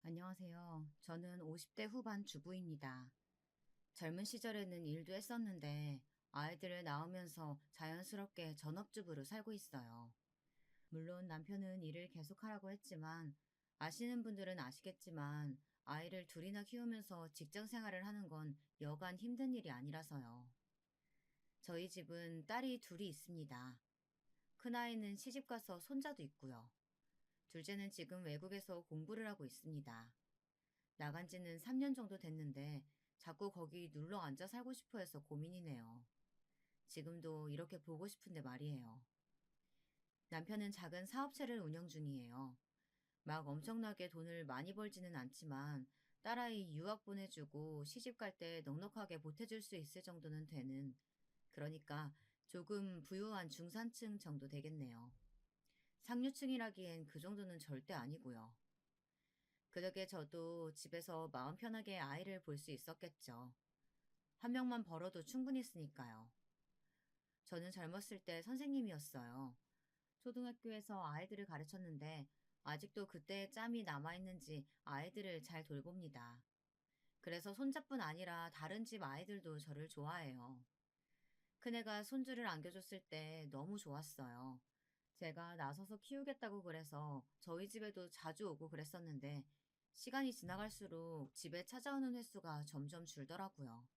안녕하세요. 저는 50대 후반 주부입니다. 젊은 시절에는 일도 했었는데 아이들을 낳으면서 자연스럽게 전업주부로 살고 있어요. 물론 남편은 일을 계속하라고 했지만 아시는 분들은 아시겠지만 아이를 둘이나 키우면서 직장 생활을 하는 건 여간 힘든 일이 아니라서요. 저희 집은 딸이 둘이 있습니다. 큰아이는 시집가서 손자도 있고요. 둘째는 지금 외국에서 공부를 하고 있습니다. 나간 지는 3년 정도 됐는데 자꾸 거기 눌러 앉아 살고 싶어 해서 고민이네요. 지금도 이렇게 보고 싶은데 말이에요. 남편은 작은 사업체를 운영 중이에요. 막 엄청나게 돈을 많이 벌지는 않지만 딸아이 유학 보내주고 시집 갈 때 넉넉하게 보태줄 수 있을 정도는 되는, 그러니까 조금 부유한 중산층 정도 되겠네요. 상류층이라기엔 그 정도는 절대 아니고요. 그 덕에 저도 집에서 마음 편하게 아이를 볼 수 있었겠죠. 한 명만 벌어도 충분했으니까요. 저는 젊었을 때 선생님이었어요. 초등학교에서 아이들을 가르쳤는데 아직도 그때의 짬이 남아있는지 아이들을 잘 돌봅니다. 그래서 손자뿐 아니라 다른 집 아이들도 저를 좋아해요. 큰애가 손주를 안겨줬을 때 너무 좋았어요. 제가 나서서 키우겠다고 그래서 저희 집에도 자주 오고 그랬었는데 시간이 지나갈수록 집에 찾아오는 횟수가 점점 줄더라고요.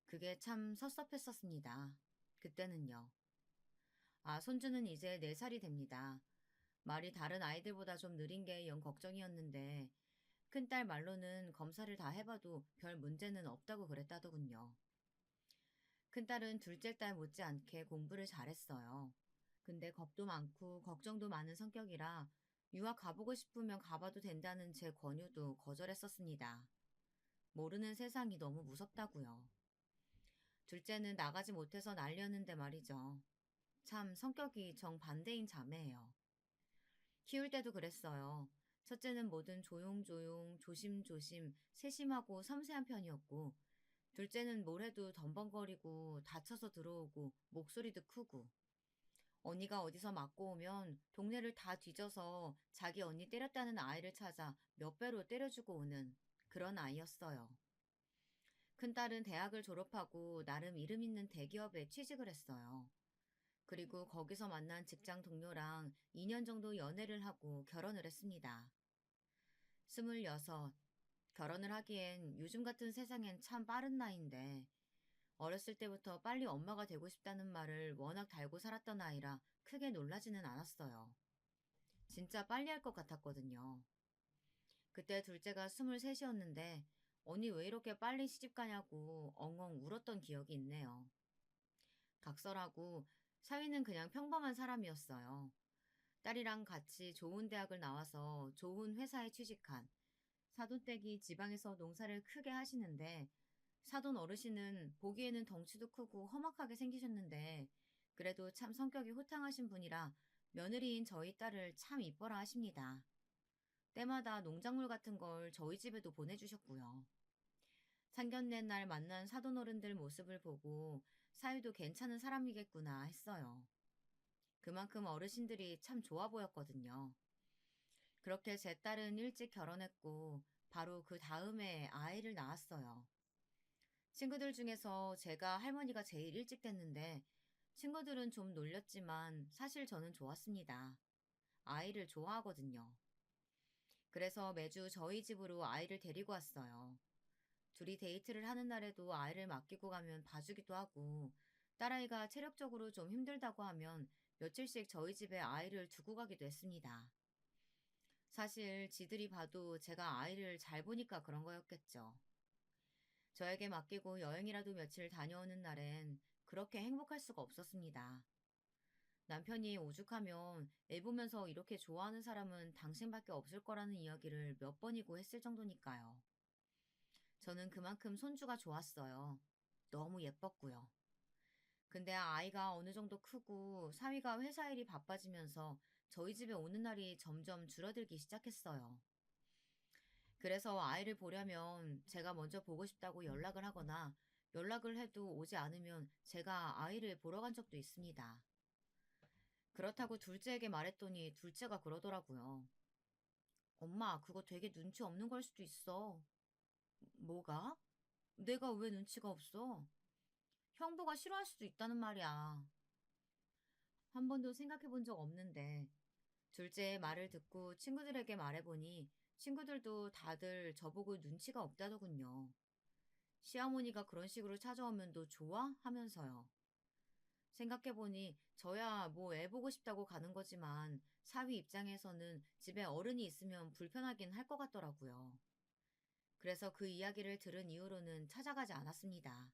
그게 참 섭섭했었습니다. 그때는요. 손주는 이제 4살이 됩니다. 말이 다른 아이들보다 좀 느린 게 영 걱정이었는데 큰딸 말로는 검사를 다 해봐도 별 문제는 없다고 그랬다더군요. 큰딸은 둘째 딸 못지않게 공부를 잘했어요. 근데 겁도 많고 걱정도 많은 성격이라 유학 가보고 싶으면 가봐도 된다는 제 권유도 거절했었습니다. 모르는 세상이 너무 무섭다고요. 둘째는 나가지 못해서 난리였는데 말이죠. 참 성격이 정반대인 자매예요. 키울 때도 그랬어요. 첫째는 뭐든 조용조용, 조심조심, 세심하고 섬세한 편이었고, 둘째는 뭘 해도 덤벙거리고, 다쳐서 들어오고, 목소리도 크고, 언니가 어디서 맞고 오면 동네를 다 뒤져서 자기 언니 때렸다는 아이를 찾아 몇 배로 때려주고 오는 그런 아이였어요. 큰딸은 대학을 졸업하고 나름 이름 있는 대기업에 취직을 했어요. 그리고 거기서 만난 직장 동료랑 2년 정도 연애를 하고 결혼을 했습니다. 26, 결혼을 하기엔 요즘 같은 세상엔 참 빠른 나이인데 어렸을 때부터 빨리 엄마가 되고 싶다는 말을 워낙 달고 살았던 아이라 크게 놀라지는 않았어요. 진짜 빨리 할 것 같았거든요. 그때 둘째가 23이었는데 언니 왜 이렇게 빨리 시집 가냐고 엉엉 울었던 기억이 있네요. 각설하고 사위는 그냥 평범한 사람이었어요. 딸이랑 같이 좋은 대학을 나와서 좋은 회사에 취직한 사돈댁이 지방에서 농사를 크게 하시는데 사돈 어르신은 보기에는 덩치도 크고 험악하게 생기셨는데 그래도 참 성격이 호탕하신 분이라 며느리인 저희 딸을 참 이뻐라 하십니다. 때마다 농작물 같은 걸 저희 집에도 보내주셨고요. 상견례 날 만난 사돈어른들 모습을 보고 사위도 괜찮은 사람이겠구나 했어요. 그만큼 어르신들이 참 좋아 보였거든요. 그렇게 제 딸은 일찍 결혼했고 바로 그 다음에 아이를 낳았어요. 친구들 중에서 제가 할머니가 제일 일찍 됐는데 친구들은 좀 놀렸지만 사실 저는 좋았습니다. 아이를 좋아하거든요. 그래서 매주 저희 집으로 아이를 데리고 왔어요. 둘이 데이트를 하는 날에도 아이를 맡기고 가면 봐주기도 하고 딸아이가 체력적으로 좀 힘들다고 하면 며칠씩 저희 집에 아이를 두고 가기도 했습니다. 사실 지들이 봐도 제가 아이를 잘 보니까 그런 거였겠죠. 저에게 맡기고 여행이라도 며칠 다녀오는 날엔 그렇게 행복할 수가 없었습니다. 남편이 오죽하면 애 보면서 이렇게 좋아하는 사람은 당신밖에 없을 거라는 이야기를 몇 번이고 했을 정도니까요. 저는 그만큼 손주가 좋았어요. 너무 예뻤고요. 근데 아이가 어느 정도 크고 사위가 회사 일이 바빠지면서 저희 집에 오는 날이 점점 줄어들기 시작했어요. 그래서 아이를 보려면 제가 먼저 보고 싶다고 연락을 하거나 연락을 해도 오지 않으면 제가 아이를 보러 간 적도 있습니다. 그렇다고 둘째에게 말했더니 둘째가 그러더라고요. 엄마, 그거 되게 눈치 없는 걸 수도 있어. 뭐가? 내가 왜 눈치가 없어? 형부가 싫어할 수도 있다는 말이야. 한 번도 생각해 본 적 없는데, 둘째의 말을 듣고 친구들에게 말해보니 친구들도 다들 저보고 눈치가 없다더군요. 시어머니가 그런 식으로 찾아오면 너 좋아? 하면서요. 생각해보니 저야 뭐 애 보고 싶다고 가는 거지만 사위 입장에서는 집에 어른이 있으면 불편하긴 할 것 같더라고요. 그래서 그 이야기를 들은 이후로는 찾아가지 않았습니다.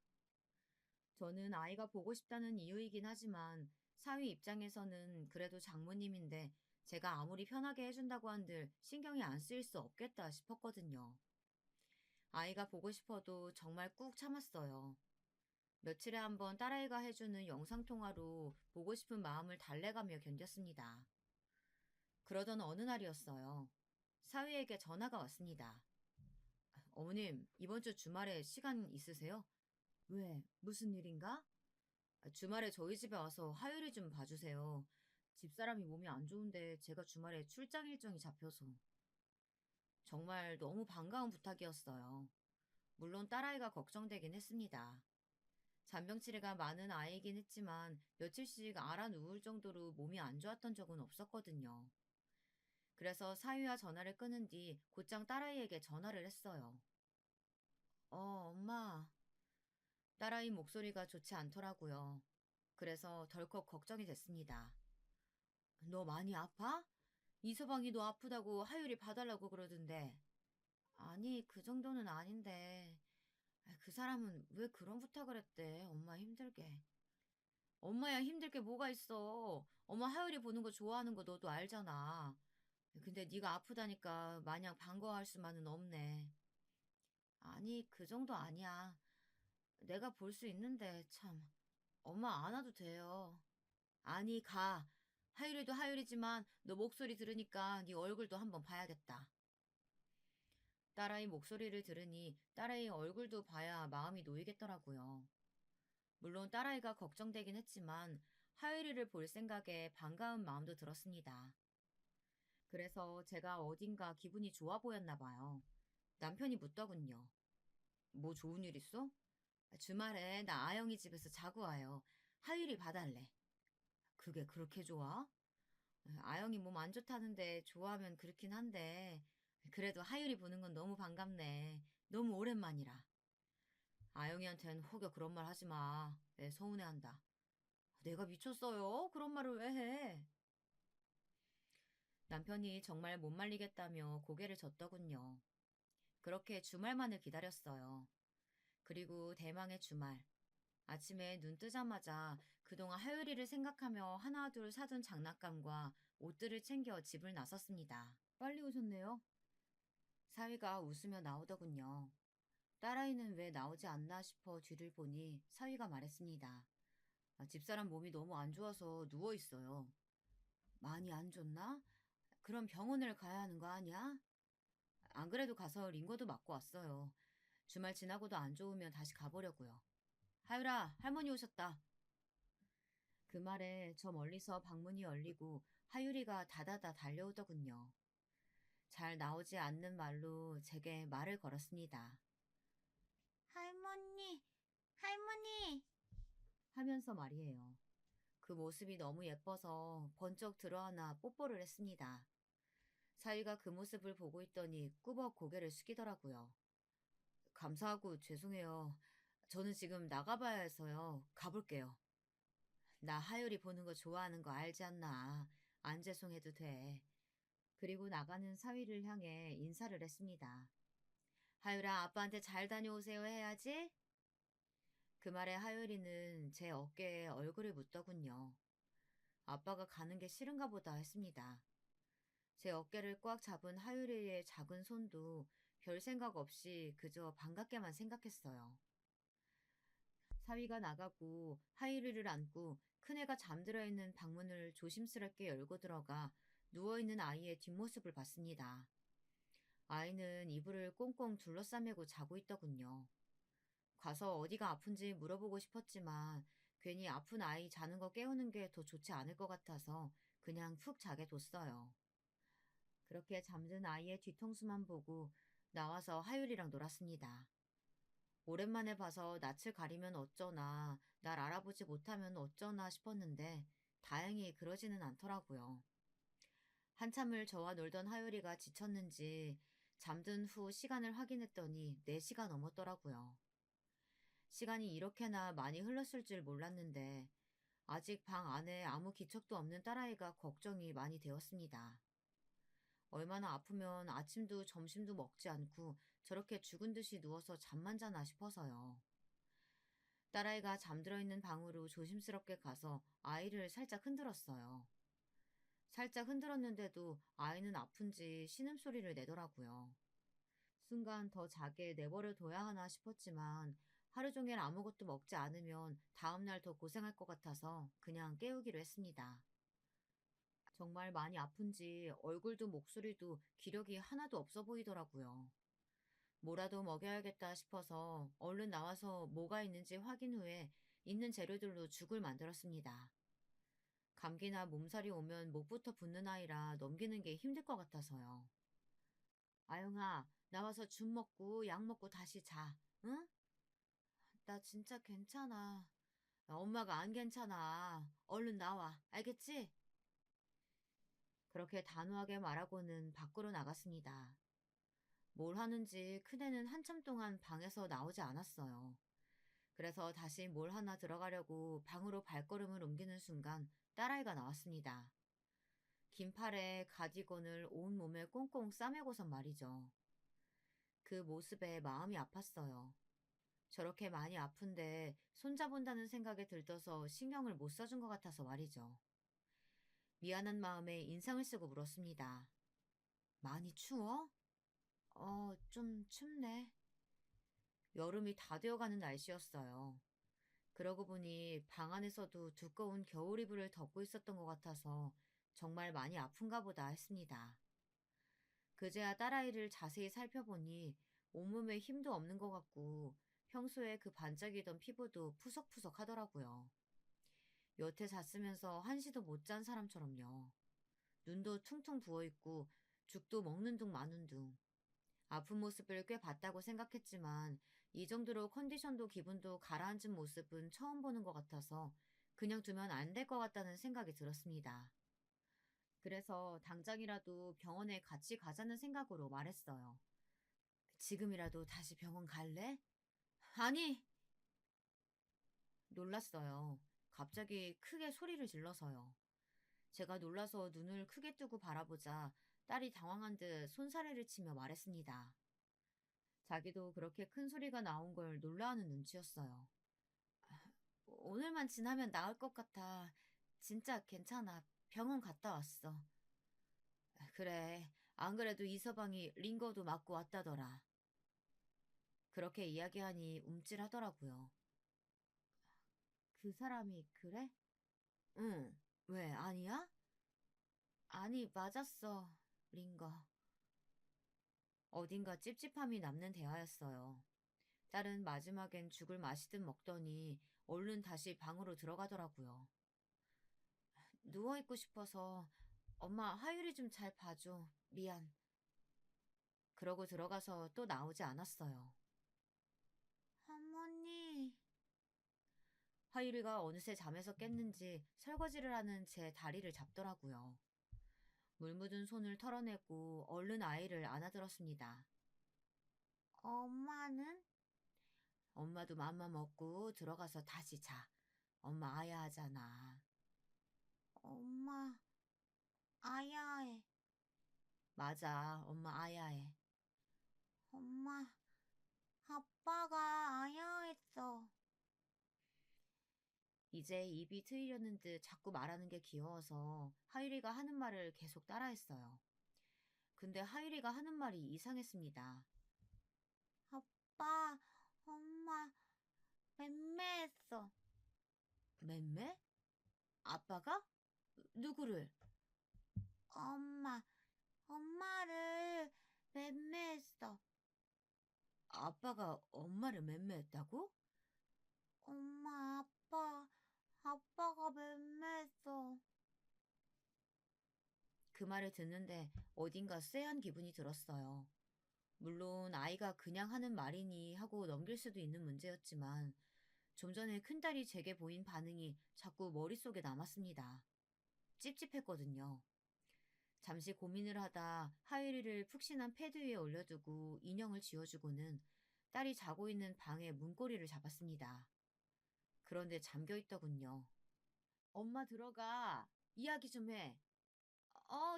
저는 아이가 보고 싶다는 이유이긴 하지만 사위 입장에서는 그래도 장모님인데 제가 아무리 편하게 해준다고 한들 신경이 안 쓰일 수 없겠다 싶었거든요. 아이가 보고 싶어도 정말 꾹 참았어요. 며칠에 한 번 딸아이가 해주는 영상통화로 보고 싶은 마음을 달래가며 견뎠습니다. 그러던 어느 날이었어요. 사위에게 전화가 왔습니다. 어머님, 이번 주 주말에 시간 있으세요? 왜? 무슨 일인가? 주말에 저희 집에 와서 하율이 좀 봐주세요. 집사람이 몸이 안 좋은데 제가 주말에 출장 일정이 잡혀서. 정말 너무 반가운 부탁이었어요. 물론 딸아이가 걱정되긴 했습니다. 잔병치레가 많은 아이이긴 했지만 며칠씩 앓아 누울 정도로 몸이 안 좋았던 적은 없었거든요. 그래서 사위와 전화를 끊은 뒤 곧장 딸아이에게 전화를 했어요. 엄마. 딸아이 목소리가 좋지 않더라고요. 그래서 덜컥 걱정이 됐습니다. 너 많이 아파? 이서방이 너 아프다고 하율이 봐달라고 그러던데. 아니, 그 정도는 아닌데. 그 사람은 왜 그런 부탁을 했대? 엄마 힘들게. 엄마야 힘들 게 뭐가 있어. 엄마 하율이 보는 거 좋아하는 거 너도 알잖아. 근데 네가 아프다니까 마냥 반가워할 수만은 없네. 아니, 그 정도 아니야. 내가 볼 수 있는데 참. 엄마 안 와도 돼요. 아니, 가. 하율이도 하율이지만 너 목소리 들으니까 네 얼굴도 한번 봐야겠다. 딸아이 목소리를 들으니 딸아이 얼굴도 봐야 마음이 놓이겠더라고요. 물론 딸아이가 걱정되긴 했지만 하율이를 볼 생각에 반가운 마음도 들었습니다. 그래서 제가 어딘가 기분이 좋아 보였나 봐요. 남편이 묻더군요. 뭐 좋은 일 있어? 주말에 나 아영이 집에서 자고 와요. 하율이 봐달래. 그게 그렇게 좋아? 아영이 몸 안 좋다는데 좋아하면 그렇긴 한데 그래도 하율이 보는 건 너무 반갑네. 너무 오랜만이라. 아영이한텐 혹여 그런 말 하지 마. 애 서운해한다. 내가 미쳤어요? 그런 말을 왜 해? 남편이 정말 못 말리겠다며 고개를 젓더군요. 그렇게 주말만을 기다렸어요. 그리고 대망의 주말. 아침에 눈 뜨자마자 그동안 하율이를 생각하며 하나둘 사둔 장난감과 옷들을 챙겨 집을 나섰습니다. 빨리 오셨네요. 사위가 웃으며 나오더군요. 딸아이는 왜 나오지 않나 싶어 뒤를 보니 사위가 말했습니다. 집사람 몸이 너무 안 좋아서 누워 있어요. 많이 안 좋나? 그럼 병원을 가야 하는 거 아니야? 안 그래도 가서 링거도 맞고 왔어요. 주말 지나고도 안 좋으면 다시 가보려고요. 하율아, 할머니 오셨다. 그 말에 저 멀리서 방문이 열리고 하율이가 다다다 달려오더군요. 잘 나오지 않는 말로 제게 말을 걸었습니다. 할머니, 할머니! 하면서 말이에요. 그 모습이 너무 예뻐서 번쩍 들어하나 뽀뽀를 했습니다. 사위가 그 모습을 보고 있더니 꾸벅 고개를 숙이더라고요. 감사하고 죄송해요. 저는 지금 나가봐야 해서요. 가볼게요. 나 하율이 보는 거 좋아하는 거 알지 않나. 안 죄송해도 돼. 그리고 나가는 사위를 향해 인사를 했습니다. 하율아, 아빠한테 잘 다녀오세요 해야지. 그 말에 하율이는 제 어깨에 얼굴을 묻더군요. 아빠가 가는 게 싫은가 보다 했습니다. 제 어깨를 꽉 잡은 하율이의 작은 손도 별 생각 없이 그저 반갑게만 생각했어요. 사위가 나가고 하율이를 안고 큰애가 잠들어 있는 방문을 조심스럽게 열고 들어가 누워있는 아이의 뒷모습을 봤습니다. 아이는 이불을 꽁꽁 둘러싸매고 자고 있더군요. 가서 어디가 아픈지 물어보고 싶었지만 괜히 아픈 아이 자는 거 깨우는 게 더 좋지 않을 것 같아서 그냥 푹 자게 뒀어요. 그렇게 잠든 아이의 뒤통수만 보고 나와서 하율이랑 놀았습니다. 오랜만에 봐서 낯을 가리면 어쩌나, 날 알아보지 못하면 어쩌나 싶었는데 다행히 그러지는 않더라고요. 한참을 저와 놀던 하율이가 지쳤는지 잠든 후 시간을 확인했더니 4시가 넘었더라고요. 시간이 이렇게나 많이 흘렀을 줄 몰랐는데 아직 방 안에 아무 기척도 없는 딸아이가 걱정이 많이 되었습니다. 얼마나 아프면 아침도 점심도 먹지 않고 저렇게 죽은 듯이 누워서 잠만 자나 싶어서요. 딸아이가 잠들어 있는 방으로 조심스럽게 가서 아이를 살짝 흔들었어요. 살짝 흔들었는데도 아이는 아픈지 신음소리를 내더라고요. 순간 더 자게 내버려 둬야 하나 싶었지만 하루 종일 아무것도 먹지 않으면 다음날 더 고생할 것 같아서 그냥 깨우기로 했습니다. 정말 많이 아픈지 얼굴도 목소리도 기력이 하나도 없어 보이더라고요. 뭐라도 먹여야겠다 싶어서 얼른 나와서 뭐가 있는지 확인 후에 있는 재료들로 죽을 만들었습니다. 감기나 몸살이 오면 목부터 붓는 아이라 넘기는 게 힘들 것 같아서요. 아영아, 나와서 죽 먹고 약 먹고 다시 자, 응? 나 진짜 괜찮아. 엄마가 안 괜찮아. 얼른 나와, 알겠지? 그렇게 단호하게 말하고는 밖으로 나갔습니다. 뭘 하는지 큰애는 한참 동안 방에서 나오지 않았어요. 그래서 다시 뭘 하나 들어가려고 방으로 발걸음을 옮기는 순간 딸아이가 나왔습니다. 긴 팔에 가디건을 온몸에 꽁꽁 싸매고선 말이죠. 그 모습에 마음이 아팠어요. 저렇게 많이 아픈데 손자본다는 생각에 들떠서 신경을 못 써준 것 같아서 말이죠. 미안한 마음에 인상을 쓰고 물었습니다. 많이 추워? 좀 춥네. 여름이 다 되어가는 날씨였어요. 그러고 보니 방 안에서도 두꺼운 겨울 이불을 덮고 있었던 것 같아서 정말 많이 아픈가 보다 했습니다. 그제야 딸아이를 자세히 살펴보니 온몸에 힘도 없는 것 같고 평소에 그 반짝이던 피부도 푸석푸석 하더라고요. 여태 잤으면서 한시도 못 잔 사람처럼요. 눈도 퉁퉁 부어있고 죽도 먹는 둥 마는 둥. 아픈 모습을 꽤 봤다고 생각했지만 이 정도로 컨디션도 기분도 가라앉은 모습은 처음 보는 것 같아서 그냥 두면 안 될 것 같다는 생각이 들었습니다. 그래서 당장이라도 병원에 같이 가자는 생각으로 말했어요. 지금이라도 다시 병원 갈래? 아니! 놀랐어요. 갑자기 크게 소리를 질러서요. 제가 놀라서 눈을 크게 뜨고 바라보자 딸이 당황한 듯 손사래를 치며 말했습니다. 자기도 그렇게 큰 소리가 나온 걸 놀라하는 눈치였어요. 오늘만 지나면 나을 것 같아. 진짜 괜찮아. 병원 갔다 왔어. 그래. 안 그래도 이서방이 링거도 맞고 왔다더라. 그렇게 이야기하니 움찔하더라고요. 그 사람이 그래? 응. 왜, 아니야? 아니, 맞았어. 링거. 어딘가 찝찝함이 남는 대화였어요. 딸은 마지막엔 죽을 마시듯 먹더니 얼른 다시 방으로 들어가더라고요. 누워있고 싶어서 엄마 하율이 좀 잘 봐줘. 미안. 그러고 들어가서 또 나오지 않았어요. 어머니. 하율이가 어느새 잠에서 깼는지 설거지를 하는 제 다리를 잡더라고요. 물 묻은 손을 털어내고 얼른 아이를 안아들었습니다. 엄마는? 엄마도 맘마 먹고 들어가서 다시 자. 엄마 아야 하잖아. 엄마 아야해. 맞아, 엄마 아야해. 엄마, 아빠가 아야했어. 이제 입이 트이려는 듯 자꾸 말하는 게 귀여워서 하율이가 하는 말을 계속 따라했어요. 근데 하율이가 하는 말이 이상했습니다. 아빠, 엄마, 맴매했어. 맴매? 아빠가? 누구를? 엄마, 엄마를 맴매했어. 아빠가 엄마를 맴매했다고? 엄마, 아빠가 맴매했어. 그 말을 듣는데 어딘가 쎄한 기분이 들었어요. 물론 아이가 그냥 하는 말이니 하고 넘길 수도 있는 문제였지만 좀 전에 큰딸이 제게 보인 반응이 자꾸 머릿속에 남았습니다. 찝찝했거든요. 잠시 고민을 하다 하유리를 푹신한 패드 위에 올려두고 인형을 지워주고는 딸이 자고 있는 방의 문고리를 잡았습니다. 그런데 잠겨 있더군요. 엄마 들어가. 이야기 좀 해.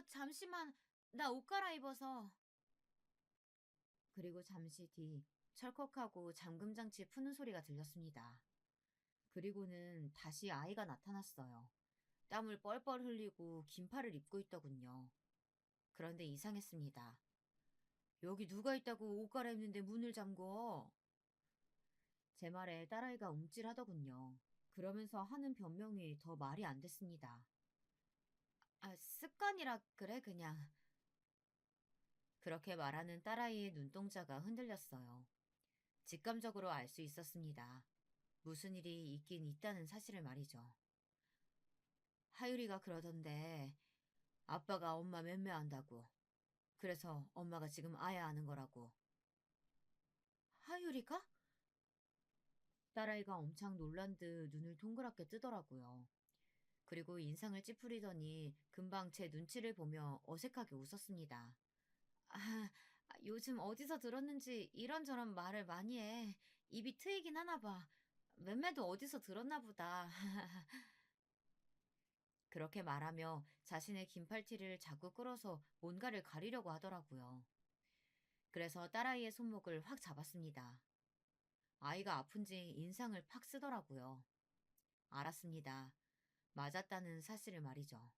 잠시만. 나 옷 갈아입어서. 그리고 잠시 뒤 철컥하고 잠금 장치 푸는 소리가 들렸습니다. 그리고는 다시 아이가 나타났어요. 땀을 뻘뻘 흘리고 긴팔을 입고 있더군요. 그런데 이상했습니다. 여기 누가 있다고 옷 갈아입는데 문을 잠궈? 제 말에 딸아이가 움찔하더군요. 그러면서 하는 변명이 더 말이 안 됐습니다. 습관이라 그래, 그냥. 그렇게 말하는 딸아이의 눈동자가 흔들렸어요. 직감적으로 알 수 있었습니다. 무슨 일이 있긴 있다는 사실을 말이죠. 하유리가 그러던데 아빠가 엄마 맴매한다고. 그래서 엄마가 지금 아야 하는 거라고. 하유리가? 딸아이가 엄청 놀란 듯 눈을 동그랗게 뜨더라고요. 그리고 인상을 찌푸리더니 금방 제 눈치를 보며 어색하게 웃었습니다. 아, 요즘 어디서 들었는지 이런저런 말을 많이 해. 입이 트이긴 하나 봐. 맴매도 어디서 들었나 보다. 그렇게 말하며 자신의 긴팔티를 자꾸 끌어서 뭔가를 가리려고 하더라고요. 그래서 딸아이의 손목을 확 잡았습니다. 아이가 아픈지 인상을 팍 쓰더라고요. 알았습니다. 맞았다는 사실을 말이죠.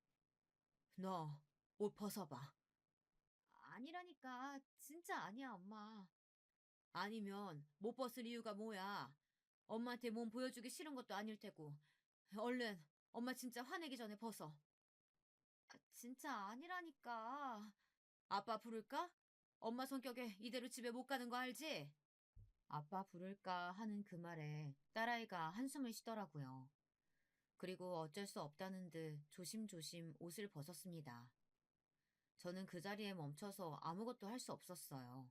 너, 옷 벗어봐. 아니라니까. 진짜 아니야, 엄마. 아니면 못 벗을 이유가 뭐야? 엄마한테 몸 보여주기 싫은 것도 아닐 테고. 얼른 엄마 진짜 화내기 전에 벗어. 진짜 아니라니까. 아빠 부를까? 엄마 성격에 이대로 집에 못 가는 거 알지? 아빠 부를까 하는 그 말에 딸아이가 한숨을 쉬더라고요. 그리고 어쩔 수 없다는 듯 조심조심 옷을 벗었습니다. 저는 그 자리에 멈춰서 아무것도 할 수 없었어요.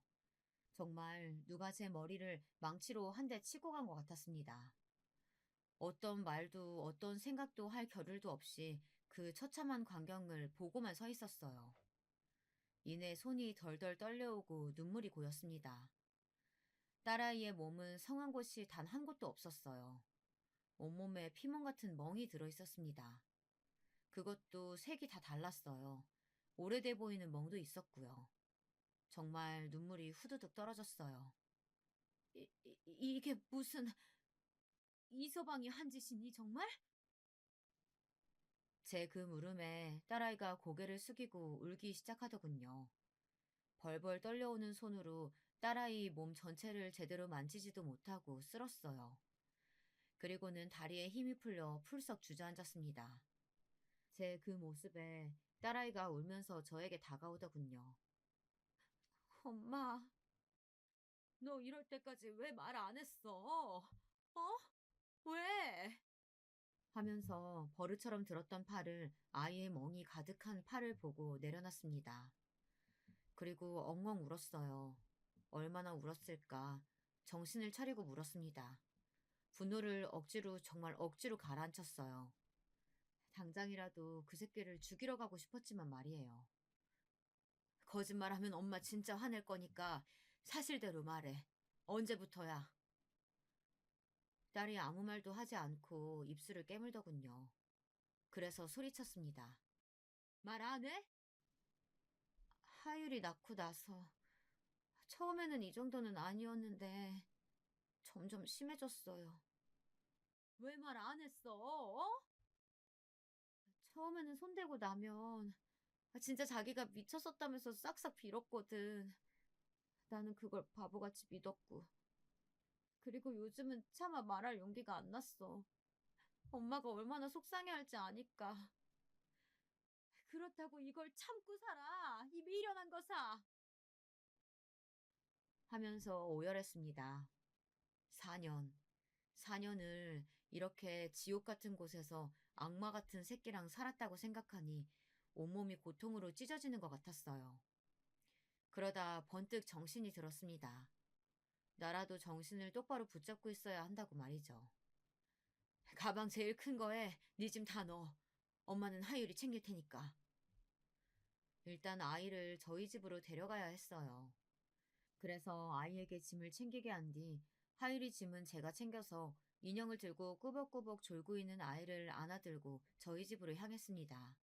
정말 누가 제 머리를 망치로 한 대 치고 간 것 같았습니다. 어떤 말도 어떤 생각도 할 겨를도 없이 그 처참한 광경을 보고만 서 있었어요. 이내 손이 덜덜 떨려오고 눈물이 고였습니다. 딸아이의 몸은 성한 곳이 단 한 곳도 없었어요. 온몸에 피멍 같은 멍이 들어 있었습니다. 그것도 색이 다 달랐어요. 오래돼 보이는 멍도 있었고요. 정말 눈물이 후두둑 떨어졌어요. 이게 무슨 이서방이 한 짓이니 정말? 제 그 물음에 딸아이가 고개를 숙이고 울기 시작하더군요. 벌벌 떨려오는 손으로 딸아이 몸 전체를 제대로 만지지도 못하고 쓸었어요. 그리고는 다리에 힘이 풀려 풀썩 주저앉았습니다. 제 그 모습에 딸아이가 울면서 저에게 다가오더군요. 엄마, 너 이럴 때까지 왜 말 안 했어? 어? 왜? 하면서 버릇처럼 들었던 팔을 아이의 멍이 가득한 팔을 보고 내려놨습니다. 그리고 엉엉 울었어요. 얼마나 울었을까. 정신을 차리고 물었습니다. 분노를 억지로 정말 억지로 가라앉혔어요. 당장이라도 그 새끼를 죽이러 가고 싶었지만 말이에요. 거짓말하면 엄마 진짜 화낼 거니까 사실대로 말해. 언제부터야? 딸이 아무 말도 하지 않고 입술을 깨물더군요. 그래서 소리쳤습니다. 말 안 해? 하율이 낳고 나서 처음에는 이 정도는 아니었는데 점점 심해졌어요. 왜 말 안 했어? 어? 처음에는 손대고 나면 진짜 자기가 미쳤었다면서 싹싹 빌었거든. 나는 그걸 바보같이 믿었고. 그리고 요즘은 차마 말할 용기가 안 났어. 엄마가 얼마나 속상해할지 아니까. 그렇다고 이걸 참고 살아. 이 미련한 거사. 하면서 오열했습니다. 4년. 4년을 이렇게 지옥 같은 곳에서 악마 같은 새끼랑 살았다고 생각하니 온몸이 고통으로 찢어지는 것 같았어요. 그러다 번뜩 정신이 들었습니다. 나라도 정신을 똑바로 붙잡고 있어야 한다고 말이죠. 가방 제일 큰 거에 네 짐 다 넣어. 엄마는 하율이 챙길 테니까. 일단 아이를 저희 집으로 데려가야 했어요. 그래서 아이에게 짐을 챙기게 한 뒤 하율이 짐은 제가 챙겨서 인형을 들고 꾸벅꾸벅 졸고 있는 아이를 안아들고 저희 집으로 향했습니다.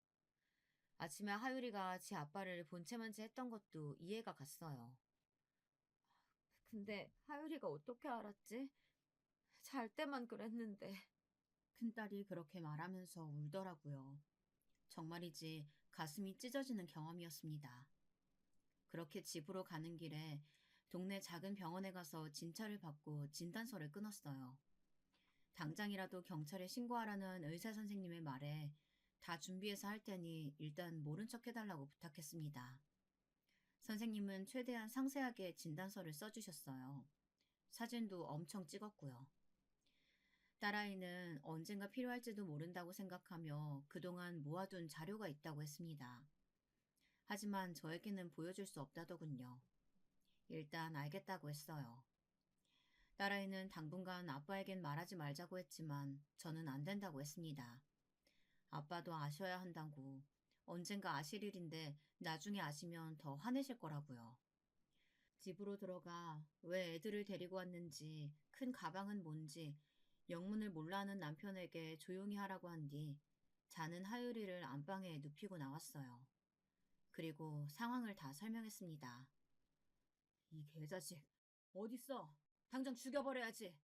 아침에 하율이가 지 아빠를 본체만지 했던 것도 이해가 갔어요. 근데 하율이가 어떻게 알았지? 잘 때만 그랬는데. 큰딸이 그렇게 말하면서 울더라고요. 정말이지 가슴이 찢어지는 경험이었습니다. 그렇게 집으로 가는 길에 동네 작은 병원에 가서 진찰을 받고 진단서를 끊었어요. 당장이라도 경찰에 신고하라는 의사 선생님의 말에 다 준비해서 할 테니 일단 모른 척 해달라고 부탁했습니다. 선생님은 최대한 상세하게 진단서를 써주셨어요. 사진도 엄청 찍었고요. 딸아이는 언젠가 필요할지도 모른다고 생각하며 그동안 모아둔 자료가 있다고 했습니다. 하지만 저에게는 보여줄 수 없다더군요. 일단 알겠다고 했어요. 딸아이는 당분간 아빠에겐 말하지 말자고 했지만 저는 안 된다고 했습니다. 아빠도 아셔야 한다고. 언젠가 아실 일인데 나중에 아시면 더 화내실 거라고요. 집으로 들어가 왜 애들을 데리고 왔는지, 큰 가방은 뭔지, 영문을 몰라 하는 남편에게 조용히 하라고 한 뒤 자는 하율이를 안방에 눕히고 나왔어요. 그리고 상황을 다 설명했습니다. 이 개자식, 어딨어? 당장 죽여버려야지.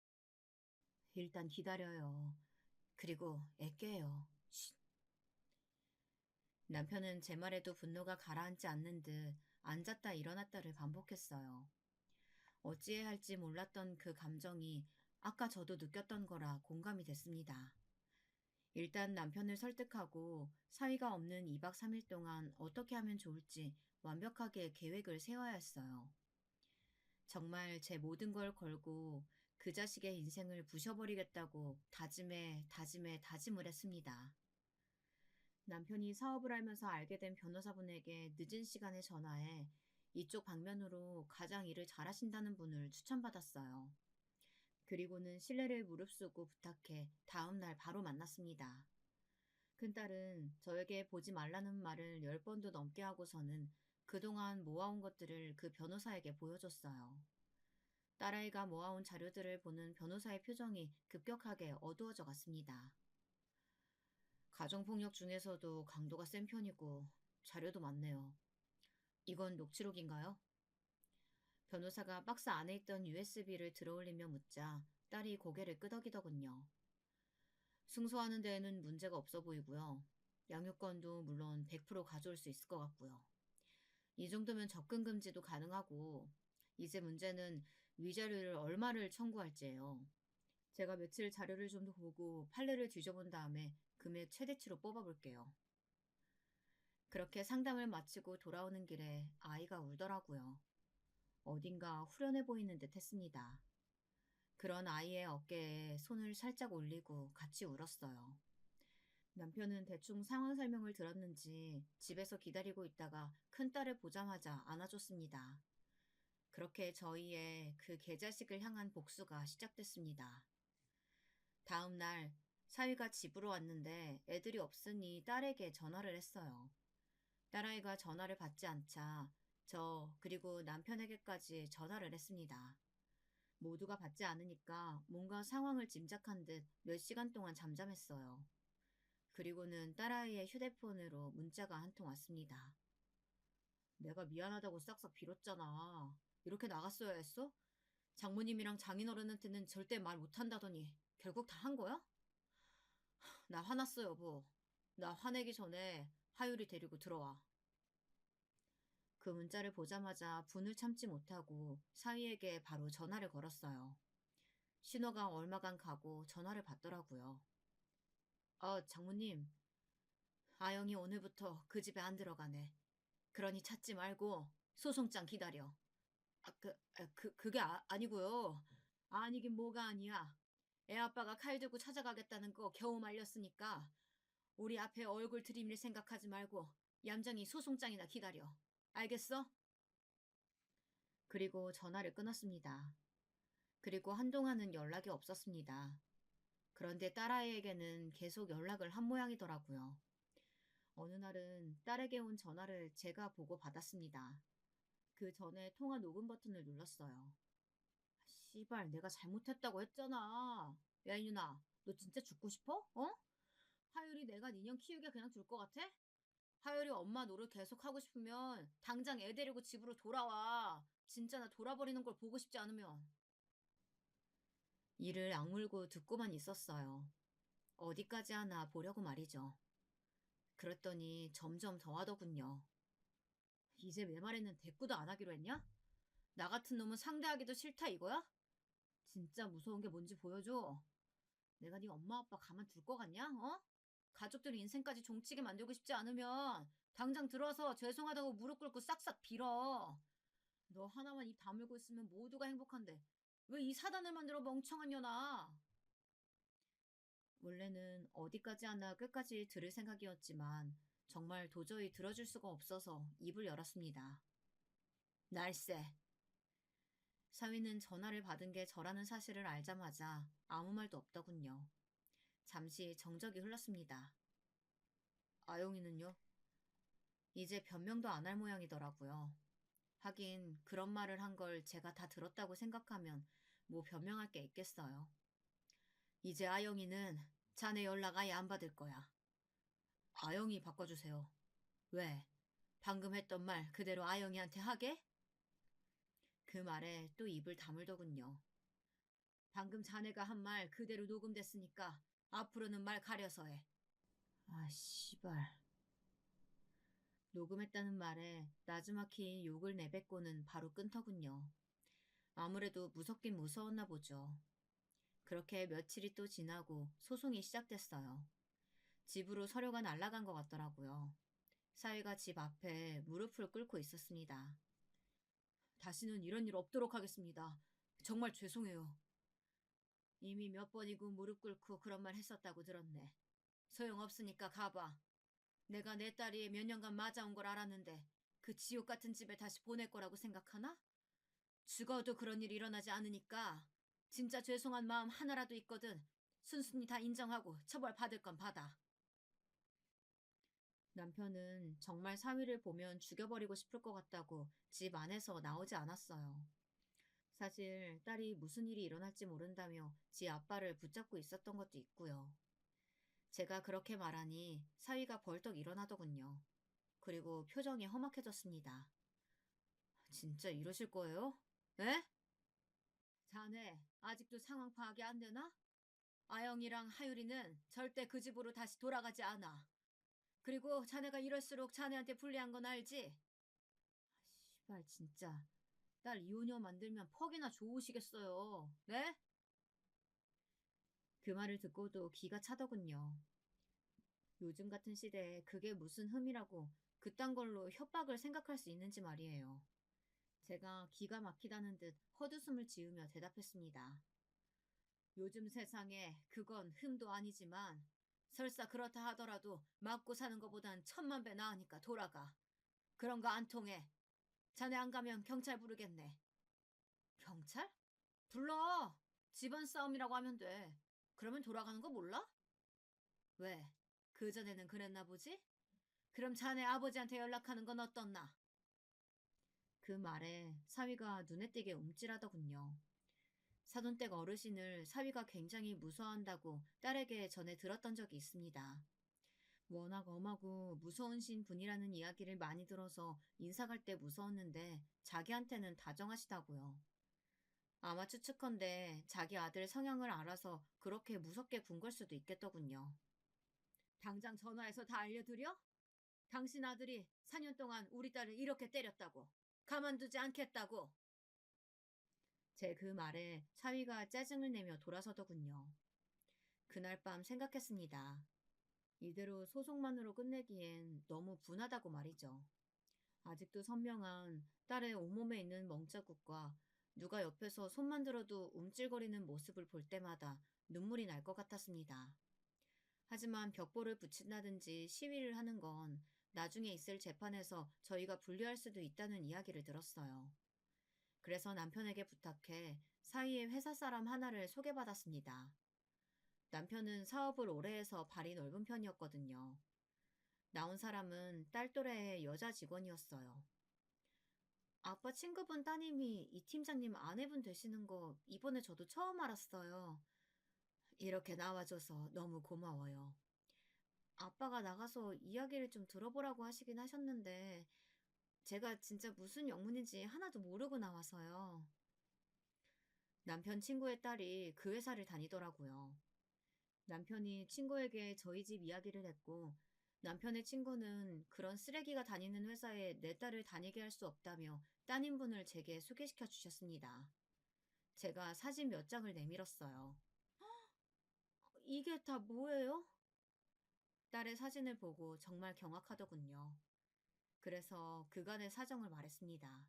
일단 기다려요. 그리고 애깨요. 쉿. 남편은 제 말에도 분노가 가라앉지 않는 듯 앉았다 일어났다를 반복했어요. 어찌해야 할지 몰랐던 그 감정이 아까 저도 느꼈던 거라 공감이 됐습니다. 일단 남편을 설득하고 사위가 없는 2박 3일 동안 어떻게 하면 좋을지 완벽하게 계획을 세워야 했어요. 정말 제 모든 걸 걸고 그 자식의 인생을 부셔버리겠다고 다짐을 했습니다. 남편이 사업을 하면서 알게 된 변호사분에게 늦은 시간에 전화해 이쪽 방면으로 가장 일을 잘하신다는 분을 추천받았어요. 그리고는 신뢰를 무릅쓰고 부탁해 다음 날 바로 만났습니다. 큰딸은 저에게 보지 말라는 말을 10번도 넘게 하고서는 그동안 모아온 것들을 그 변호사에게 보여줬어요. 딸아이가 모아온 자료들을 보는 변호사의 표정이 급격하게 어두워져 갔습니다. 가정폭력 중에서도 강도가 센 편이고 자료도 많네요. 이건 녹취록인가요? 변호사가 박스 안에 있던 USB를 들어올리며 묻자 딸이 고개를 끄덕이더군요. 승소하는 데에는 문제가 없어 보이고요. 양육권도 물론 100% 가져올 수 있을 것 같고요. 이 정도면 접근 금지도 가능하고 이제 문제는 위자료를 얼마를 청구할지예요. 제가 며칠 자료를 좀 더 보고 판례를 뒤져본 다음에 금액 최대치로 뽑아볼게요. 그렇게 상담을 마치고 돌아오는 길에 아이가 울더라고요. 어딘가 후련해 보이는 듯 했습니다. 그런 아이의 어깨에 손을 살짝 올리고 같이 울었어요. 남편은 대충 상황 설명을 들었는지 집에서 기다리고 있다가 큰딸을 보자마자 안아줬습니다. 그렇게 저희의 그 개자식을 향한 복수가 시작됐습니다. 다음 날 사위가 집으로 왔는데 애들이 없으니 딸에게 전화를 했어요. 딸아이가 전화를 받지 않자 그리고 남편에게까지 전화를 했습니다. 모두가 받지 않으니까 뭔가 상황을 짐작한 듯 몇 시간 동안 잠잠했어요. 그리고는 딸아이의 휴대폰으로 문자가 한 통 왔습니다. 내가 미안하다고 싹싹 빌었잖아. 이렇게 나갔어야 했어? 장모님이랑 장인어른한테는 절대 말 못한다더니 결국 다 한 거야? 나 화났어, 여보. 나 화내기 전에 하율이 데리고 들어와. 그 문자를 보자마자 분을 참지 못하고 사위에게 바로 전화를 걸었어요. 신호가 얼마간 가고 전화를 받더라고요. 장모님. 아영이 오늘부터 그 집에 안 들어가네. 그러니 찾지 말고 소송장 기다려. 그게 아니고요. 아니긴 뭐가 아니야. 애 아빠가 칼 들고 찾아가겠다는 거 겨우 말렸으니까 우리 앞에 얼굴 들이밀 생각하지 말고 얌전히 소송장이나 기다려. 알겠어? 그리고 전화를 끊었습니다. 그리고 한동안은 연락이 없었습니다. 그런데 딸아이에게는 계속 연락을 한 모양이더라고요. 어느 날은 딸에게 온 전화를 제가 보고 받았습니다. 그 전에 통화 녹음 버튼을 눌렀어요. 씨발, 내가 잘못했다고 했잖아. 야, 이누나, 너 진짜 죽고 싶어? 어? 하율이 내가 니년 키우게 그냥 둘 것 같아? 하율이 엄마 노릇 계속 하고 싶으면 당장 애 데리고 집으로 돌아와. 진짜 나 돌아버리는 걸 보고 싶지 않으면. 이를 악물고 듣고만 있었어요. 어디까지 하나 보려고 말이죠. 그랬더니 점점 더 하더군요. 이제 내 말에는 대꾸도 안 하기로 했냐? 나 같은 놈은 상대하기도 싫다 이거야? 진짜 무서운 게 뭔지 보여줘. 내가 네 엄마 아빠 가만둘 거 같냐? 어? 가족들 인생까지 종치게 만들고 싶지 않으면 당장 들어서 죄송하다고 무릎 꿇고 싹싹 빌어. 너 하나만 입 다물고 있으면 모두가 행복한데 왜 이 사단을 만들어 멍청한 년아. 원래는 어디까지 하나 끝까지 들을 생각이었지만 정말 도저히 들어줄 수가 없어서 입을 열었습니다. 날쌔. 사위는 전화를 받은 게 저라는 사실을 알자마자 아무 말도 없더군요. 잠시 정적이 흘렀습니다. 아영이는요? 이제 변명도 안 할 모양이더라고요. 하긴 그런 말을 한 걸 제가 다 들었다고 생각하면 뭐 변명할 게 있겠어요. 이제 아영이는 자네 연락 아예 안 받을 거야. 아영이 바꿔주세요. 왜? 방금 했던 말 그대로 아영이한테 하게? 그 말에 또 입을 다물더군요. 방금 자네가 한 말 그대로 녹음됐으니까 앞으로는 말 가려서 해. 아, 씨발. 녹음했다는 말에 나지막히 욕을 내뱉고는 바로 끊더군요. 아무래도 무섭긴 무서웠나 보죠. 그렇게 며칠이 또 지나고 소송이 시작됐어요. 집으로 서류가 날아간 것 같더라고요. 사위가 집 앞에 무릎을 꿇고 있었습니다. 다시는 이런 일 없도록 하겠습니다. 정말 죄송해요. 이미 몇 번이고 무릎 꿇고 그런 말 했었다고 들었네. 소용없으니까 가봐. 내가 내 딸이 몇 년간 맞아온 걸 알았는데 그 지옥 같은 집에 다시 보낼 거라고 생각하나? 죽어도 그런 일이 일어나지 않으니까 진짜 죄송한 마음 하나라도 있거든 순순히 다 인정하고 처벌 받을 건 받아. 남편은 정말 사위를 보면 죽여버리고 싶을 것 같다고 집 안에서 나오지 않았어요. 사실 딸이 무슨 일이 일어날지 모른다며 지 아빠를 붙잡고 있었던 것도 있고요. 제가 그렇게 말하니 사위가 벌떡 일어나더군요. 그리고 표정이 험악해졌습니다. 진짜 이러실 거예요? 에? 자네 아직도 상황 파악이 안 되나? 아영이랑 하율이는 절대 그 집으로 다시 돌아가지 않아. 그리고 자네가 이럴수록 자네한테 불리한 건 알지? 씨발 진짜 딸 이혼녀 만들면 퍽이나 좋으시겠어요. 네? 그 말을 듣고도 기가 차더군요. 요즘 같은 시대에 그게 무슨 흠이라고 그딴 걸로 협박을 생각할 수 있는지 말이에요. 제가 기가 막히다는 듯 헛웃음을 지으며 대답했습니다. 요즘 세상에 그건 흠도 아니지만 설사 그렇다 하더라도 맞고 사는 것보단 천만 배 나으니까 돌아가. 그런 거 안 통해. 자네 안 가면 경찰 부르겠네. 경찰? 불러. 집안 싸움이라고 하면 돼. 그러면 돌아가는 거 몰라? 왜? 그전에는 그랬나 보지? 그럼 자네 아버지한테 연락하는 건 어떻나? 그 말에 사위가 눈에 띄게 움찔하더군요. 사돈댁 어르신을 사위가 굉장히 무서워한다고 딸에게 전해 들었던 적이 있습니다. 워낙 엄하고 무서운 신 분이라는 이야기를 많이 들어서 인사 갈 때 무서웠는데 자기한테는 다정하시다고요. 아마 추측컨대 자기 아들 성향을 알아서 그렇게 무섭게 군 걸 수도 있겠더군요. 당장 전화해서 다 알려드려? 당신 아들이 4년 동안 우리 딸을 이렇게 때렸다고. 가만두지 않겠다고. 제 그 말에 사위가 짜증을 내며 돌아서더군요. 그날 밤 생각했습니다. 이대로 소송만으로 끝내기엔 너무 분하다고 말이죠. 아직도 선명한 딸의 온몸에 있는 멍자국과 누가 옆에서 손만 들어도 움찔거리는 모습을 볼 때마다 눈물이 날 것 같았습니다. 하지만 벽보를 붙인다든지 시위를 하는 건 나중에 있을 재판에서 저희가 불리할 수도 있다는 이야기를 들었어요. 그래서 남편에게 부탁해 사위의 회사 사람 하나를 소개받았습니다. 남편은 사업을 오래 해서 발이 넓은 편이었거든요. 나온 사람은 딸 또래의 여자 직원이었어요. 아빠 친구분 따님이 이 팀장님 아내분 되시는 거 이번에 저도 처음 알았어요. 이렇게 나와줘서 너무 고마워요. 아빠가 나가서 이야기를 좀 들어보라고 하시긴 하셨는데, 제가 진짜 무슨 영문인지 하나도 모르고 나와서요. 남편 친구의 딸이 그 회사를 다니더라고요. 남편이 친구에게 저희 집 이야기를 했고, 남편의 친구는 그런 쓰레기가 다니는 회사에 내 딸을 다니게 할 수 없다며 따님분을 제게 소개시켜 주셨습니다. 제가 사진 몇 장을 내밀었어요. 이게 다 뭐예요? 딸의 사진을 보고 정말 경악하더군요. 그래서 그간의 사정을 말했습니다.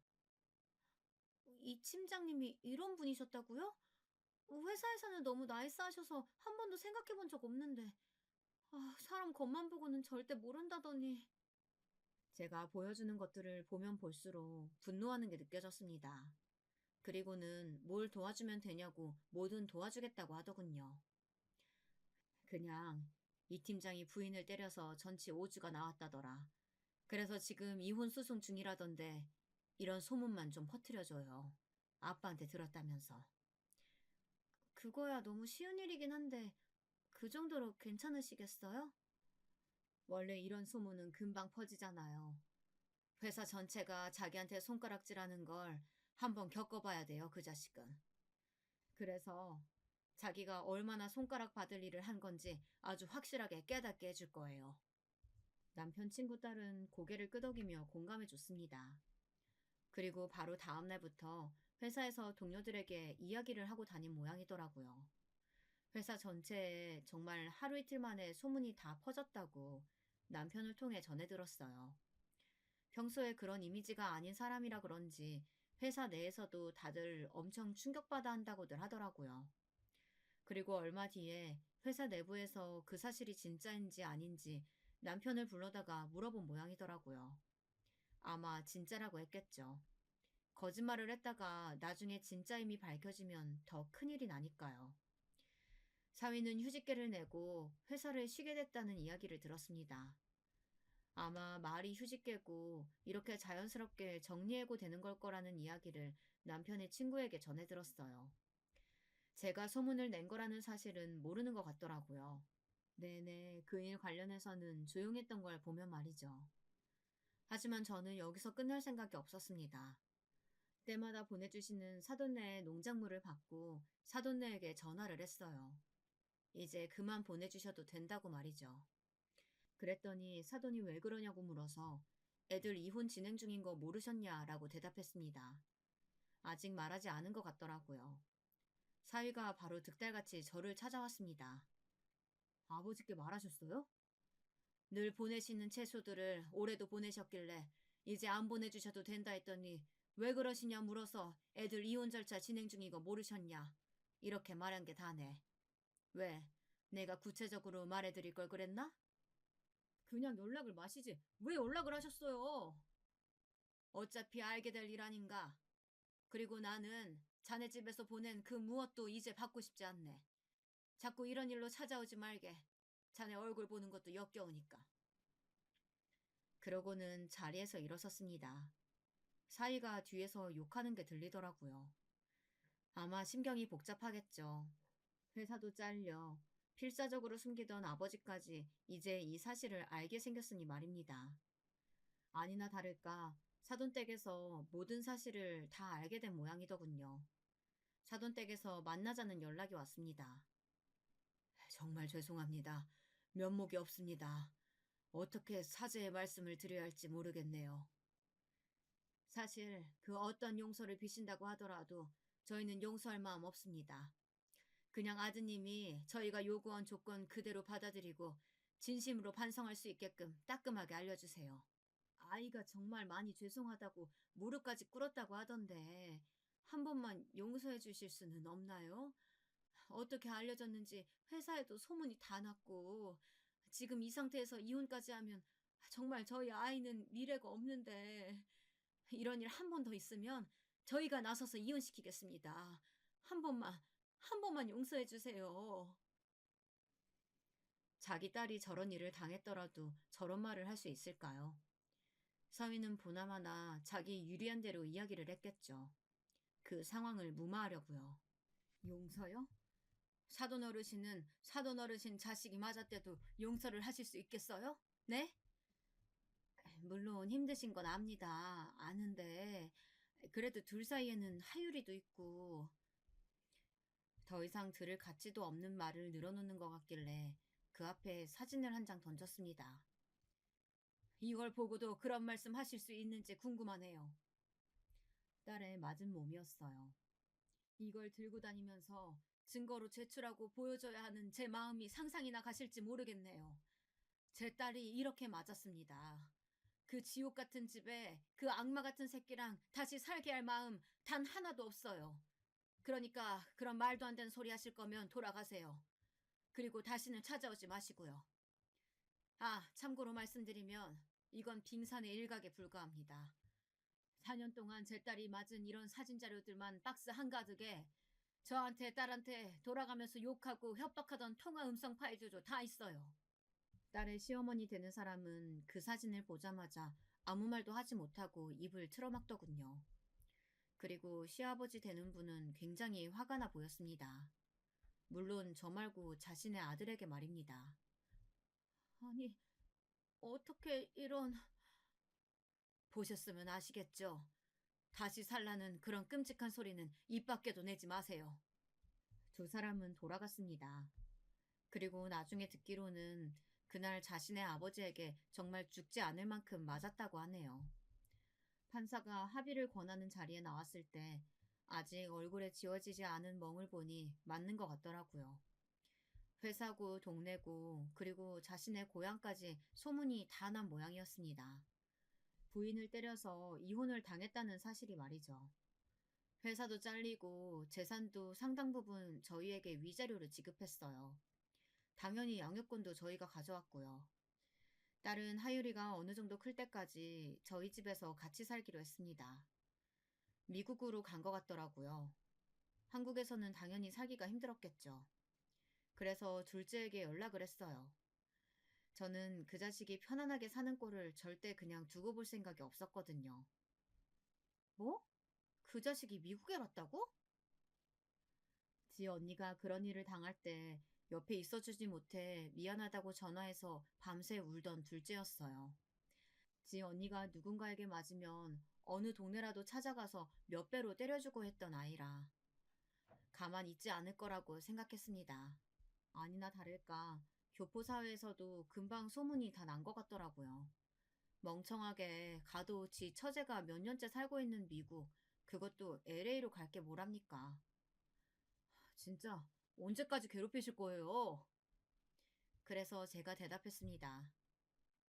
이 팀장님이 이런 분이셨다고요? 회사에서는 너무 나이스하셔서 한 번도 생각해 본 적 없는데, 사람 겉만 보고는 절대 모른다더니. 제가 보여주는 것들을 보면 볼수록 분노하는 게 느껴졌습니다. 그리고는 뭘 도와주면 되냐고 뭐든 도와주겠다고 하더군요. 그냥 이 팀장이 부인을 때려서 전치 5주가 나왔다더라. 그래서 지금 이혼 소송 중이라던데 이런 소문만 좀 퍼뜨려줘요. 아빠한테 들었다면서. 그거야 너무 쉬운 일이긴 한데 그 정도로 괜찮으시겠어요? 원래 이런 소문은 금방 퍼지잖아요. 회사 전체가 자기한테 손가락질하는 걸 한번 겪어봐야 돼요, 그 자식은. 그래서 자기가 얼마나 손가락 받을 일을 한 건지 아주 확실하게 깨닫게 해줄 거예요. 남편 친구 딸은 고개를 끄덕이며 공감해 줬습니다. 그리고 바로 다음 날부터 회사에서 동료들에게 이야기를 하고 다닌 모양이더라고요. 회사 전체에 정말 하루 이틀 만에 소문이 다 퍼졌다고 남편을 통해 전해 들었어요. 평소에 그런 이미지가 아닌 사람이라 그런지 회사 내에서도 다들 엄청 충격받아 한다고들 하더라고요. 그리고 얼마 뒤에 회사 내부에서 그 사실이 진짜인지 아닌지 남편을 불러다가 물어본 모양이더라고요. 아마 진짜라고 했겠죠. 거짓말을 했다가 나중에 진짜임이 밝혀지면 더 큰일이 나니까요. 사위는 휴직계를 내고 회사를 쉬게 됐다는 이야기를 들었습니다. 아마 말이 휴직계고 이렇게 자연스럽게 정리해고 되는 걸 거라는 이야기를 남편의 친구에게 전해 들었어요. 제가 소문을 낸 거라는 사실은 모르는 것 같더라고요. 네네, 그 일 관련해서는 조용했던 걸 보면 말이죠. 하지만 저는 여기서 끝날 생각이 없었습니다. 때마다 보내주시는 사돈네의 농작물을 받고 사돈네에게 전화를 했어요. 이제 그만 보내주셔도 된다고 말이죠. 그랬더니 사돈이 왜 그러냐고 물어서 애들 이혼 진행 중인 거 모르셨냐라고 대답했습니다. 아직 말하지 않은 것 같더라고요. 사위가 바로 득달같이 저를 찾아왔습니다. 아버지께 말하셨어요? 늘 보내시는 채소들을 올해도 보내셨길래 이제 안 보내주셔도 된다 했더니 왜 그러시냐 물어서 애들 이혼 절차 진행 중인 거 모르셨냐. 이렇게 말한 게 다네. 왜? 내가 구체적으로 말해드릴 걸 그랬나? 그냥 연락을 마시지. 왜 연락을 하셨어요? 어차피 알게 될 일 아닌가. 그리고 나는 자네 집에서 보낸 그 무엇도 이제 받고 싶지 않네. 자꾸 이런 일로 찾아오지 말게. 자네 얼굴 보는 것도 역겨우니까. 그러고는 자리에서 일어섰습니다. 사위가 뒤에서 욕하는 게 들리더라고요. 아마 심경이 복잡하겠죠. 회사도 잘려 필사적으로 숨기던 아버지까지 이제 이 사실을 알게 생겼으니 말입니다. 아니나 다를까 사돈댁에서 모든 사실을 다 알게 된 모양이더군요. 사돈댁에서 만나자는 연락이 왔습니다. 정말 죄송합니다. 면목이 없습니다. 어떻게 사죄의 말씀을 드려야 할지 모르겠네요. 사실 그 어떤 용서를 비신다고 하더라도 저희는 용서할 마음 없습니다. 그냥 아드님이 저희가 요구한 조건 그대로 받아들이고 진심으로 반성할 수 있게끔 따끔하게 알려주세요. 아이가 정말 많이 죄송하다고 무릎까지 꿇었다고 하던데 한 번만 용서해 주실 수는 없나요? 어떻게 알려졌는지 회사에도 소문이 다 났고 지금 이 상태에서 이혼까지 하면 정말 저희 아이는 미래가 없는데 이런 일 한 번 더 있으면 저희가 나서서 이혼시키겠습니다. 한 번만, 한 번만 용서해 주세요. 자기 딸이 저런 일을 당했더라도 저런 말을 할 수 있을까요? 서희는 보나마나 자기 유리한 대로 이야기를 했겠죠. 그 상황을 무마하려고요. 용서요? 사돈 어르신은 사돈 어르신 자식이 맞았대도 용서를 하실 수 있겠어요? 네? 물론 힘드신 건 압니다. 아는데 그래도 둘 사이에는 하율이도 있고 더 이상 들을 가치도 없는 말을 늘어놓는 것 같길래 그 앞에 사진을 한 장 던졌습니다. 이걸 보고도 그런 말씀 하실 수 있는지 궁금하네요. 딸의 맞은 몸이었어요. 이걸 들고 다니면서 증거로 제출하고 보여줘야 하는 제 마음이 상상이나 가실지 모르겠네요. 제 딸이 이렇게 맞았습니다. 그 지옥 같은 집에 그 악마 같은 새끼랑 다시 살게 할 마음 단 하나도 없어요. 그러니까 그런 말도 안 되는 소리 하실 거면 돌아가세요. 그리고 다시는 찾아오지 마시고요. 아, 참고로 말씀드리면 이건 빙산의 일각에 불과합니다. 4년 동안 제 딸이 맞은 이런 사진 자료들만 박스 한가득에 저한테 딸한테 돌아가면서 욕하고 협박하던 통화 음성 파일들도 다 있어요. 딸의 시어머니 되는 사람은 그 사진을 보자마자 아무 말도 하지 못하고 입을 틀어막더군요. 그리고 시아버지 되는 분은 굉장히 화가 나 보였습니다. 물론 저 말고 자신의 아들에게 말입니다. 아니, 어떻게 이런... 보셨으면 아시겠죠? 다시 살라는 그런 끔찍한 소리는 입 밖에도 내지 마세요. 두 사람은 돌아갔습니다. 그리고 나중에 듣기로는 그날 자신의 아버지에게 정말 죽지 않을 만큼 맞았다고 하네요. 판사가 합의를 권하는 자리에 나왔을 때 아직 얼굴에 지워지지 않은 멍을 보니 맞는 것 같더라고요. 회사고 동네고 그리고 자신의 고향까지 소문이 다 난 모양이었습니다. 부인을 때려서 이혼을 당했다는 사실이 말이죠. 회사도 잘리고 재산도 상당 부분 저희에게 위자료를 지급했어요. 당연히 양육권도 저희가 가져왔고요. 딸은 하율이가 어느 정도 클 때까지 저희 집에서 같이 살기로 했습니다. 미국으로 간 것 같더라고요. 한국에서는 당연히 살기가 힘들었겠죠. 그래서 둘째에게 연락을 했어요. 저는 그 자식이 편안하게 사는 꼴을 절대 그냥 두고 볼 생각이 없었거든요. 뭐? 그 자식이 미국에 갔다고? 지 언니가 그런 일을 당할 때 옆에 있어주지 못해 미안하다고 전화해서 밤새 울던 둘째였어요. 지 언니가 누군가에게 맞으면 어느 동네라도 찾아가서 몇 배로 때려주고 했던 아이라 가만 있지 않을 거라고 생각했습니다. 아니나 다를까 교포사회에서도 금방 소문이 다 난 것 같더라고요. 멍청하게 가도 지 처제가 몇 년째 살고 있는 미국, 그것도 LA로 갈 게 뭐랍니까? 진짜 언제까지 괴롭히실 거예요? 그래서 제가 대답했습니다.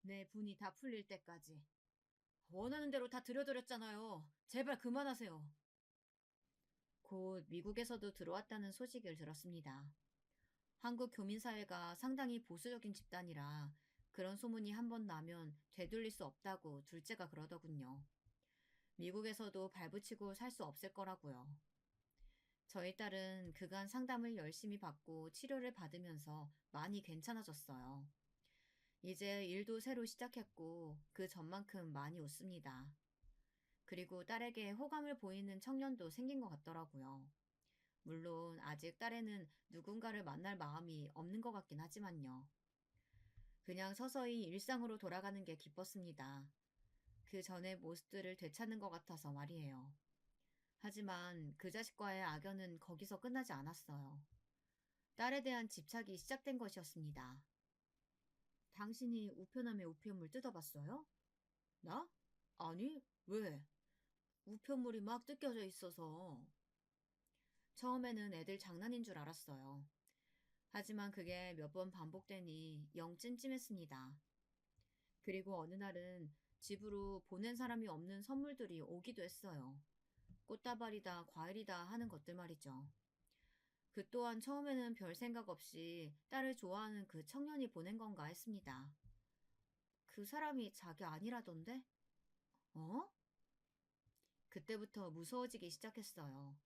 내 분이 다 풀릴 때까지. 원하는 대로 다 들여드렸잖아요. 제발 그만하세요. 곧 미국에서도 들어왔다는 소식을 들었습니다. 한국 교민사회가 상당히 보수적인 집단이라 그런 소문이 한 번 나면 되돌릴 수 없다고 둘째가 그러더군요. 미국에서도 발붙이고 살 수 없을 거라고요. 저희 딸은 그간 상담을 열심히 받고 치료를 받으면서 많이 괜찮아졌어요. 이제 일도 새로 시작했고 그 전만큼 많이 웃습니다. 그리고 딸에게 호감을 보이는 청년도 생긴 것 같더라고요. 물론 아직 딸에는 누군가를 만날 마음이 없는 것 같긴 하지만요. 그냥 서서히 일상으로 돌아가는 게 기뻤습니다. 그 전의 모습들을 되찾는 것 같아서 말이에요. 하지만 그 자식과의 악연은 거기서 끝나지 않았어요. 딸에 대한 집착이 시작된 것이었습니다. 당신이 우편함의 우편물 뜯어봤어요? 나? 아니, 왜? 우편물이 막 뜯겨져 있어서. 처음에는 애들 장난인 줄 알았어요. 하지만 그게 몇 번 반복되니 영 찜찜했습니다. 그리고 어느 날은 집으로 보낸 사람이 없는 선물들이 오기도 했어요. 꽃다발이다, 과일이다 하는 것들 말이죠. 그 또한 처음에는 별 생각 없이 딸을 좋아하는 그 청년이 보낸 건가 했습니다. 그 사람이 자기 아니라던데? 어? 그때부터 무서워지기 시작했어요.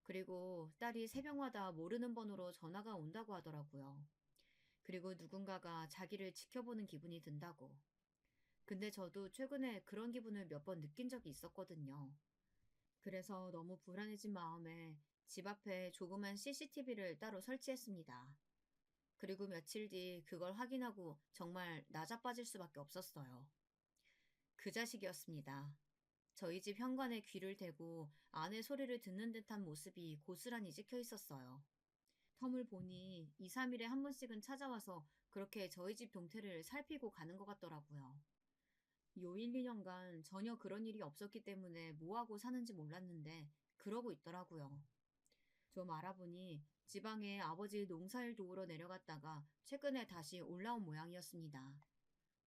그리고 딸이 새벽마다 모르는 번호로 전화가 온다고 하더라고요. 그리고 누군가가 자기를 지켜보는 기분이 든다고. 근데 저도 최근에 그런 기분을 몇 번 느낀 적이 있었거든요. 그래서 너무 불안해진 마음에 집 앞에 조그만 CCTV를 따로 설치했습니다. 그리고 며칠 뒤 그걸 확인하고 정말 나자빠질 수밖에 없었어요. 그 자식이었습니다. 저희 집 현관에 귀를 대고 아내 소리를 듣는 듯한 모습이 고스란히 찍혀 있었어요. 텀을 보니 2, 3일에 한 번씩은 찾아와서 그렇게 저희 집 동태를 살피고 가는 것 같더라고요. 요 1, 2년간 전혀 그런 일이 없었기 때문에 뭐하고 사는지 몰랐는데 그러고 있더라고요. 좀 알아보니 지방에 아버지 농사일 도우러 내려갔다가 최근에 다시 올라온 모양이었습니다.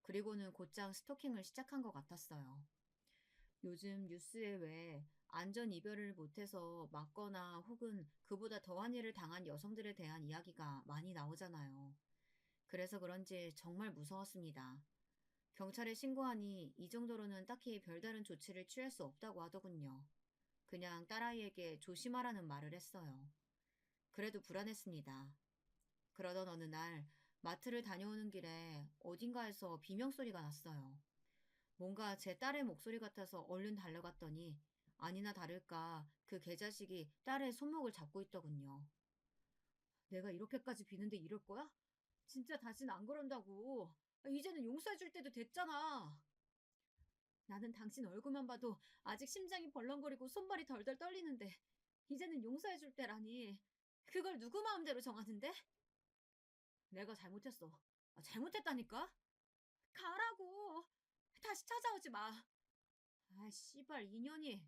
그리고는 곧장 스토킹을 시작한 것 같았어요. 요즘 뉴스에 왜 안전 이별을 못해서 맞거나 혹은 그보다 더한 일을 당한 여성들에 대한 이야기가 많이 나오잖아요. 그래서 그런지 정말 무서웠습니다. 경찰에 신고하니 이 정도로는 딱히 별다른 조치를 취할 수 없다고 하더군요. 그냥 딸아이에게 조심하라는 말을 했어요. 그래도 불안했습니다. 그러던 어느 날 마트를 다녀오는 길에 어딘가에서 비명소리가 났어요. 뭔가 제 딸의 목소리 같아서 얼른 달려갔더니 아니나 다를까 그 개자식이 딸의 손목을 잡고 있더군요. 내가 이렇게까지 비는데 이럴 거야? 진짜 다신 안 그런다고. 이제는 용서해줄 때도 됐잖아. 나는 당신 얼굴만 봐도 아직 심장이 벌렁거리고 손발이 덜덜 떨리는데 이제는 용서해줄 때라니. 그걸 누구 마음대로 정하는데? 내가 잘못했어. 잘못했다니까? 가라고. 다시 찾아오지 마. 아, 씨발, 인연이.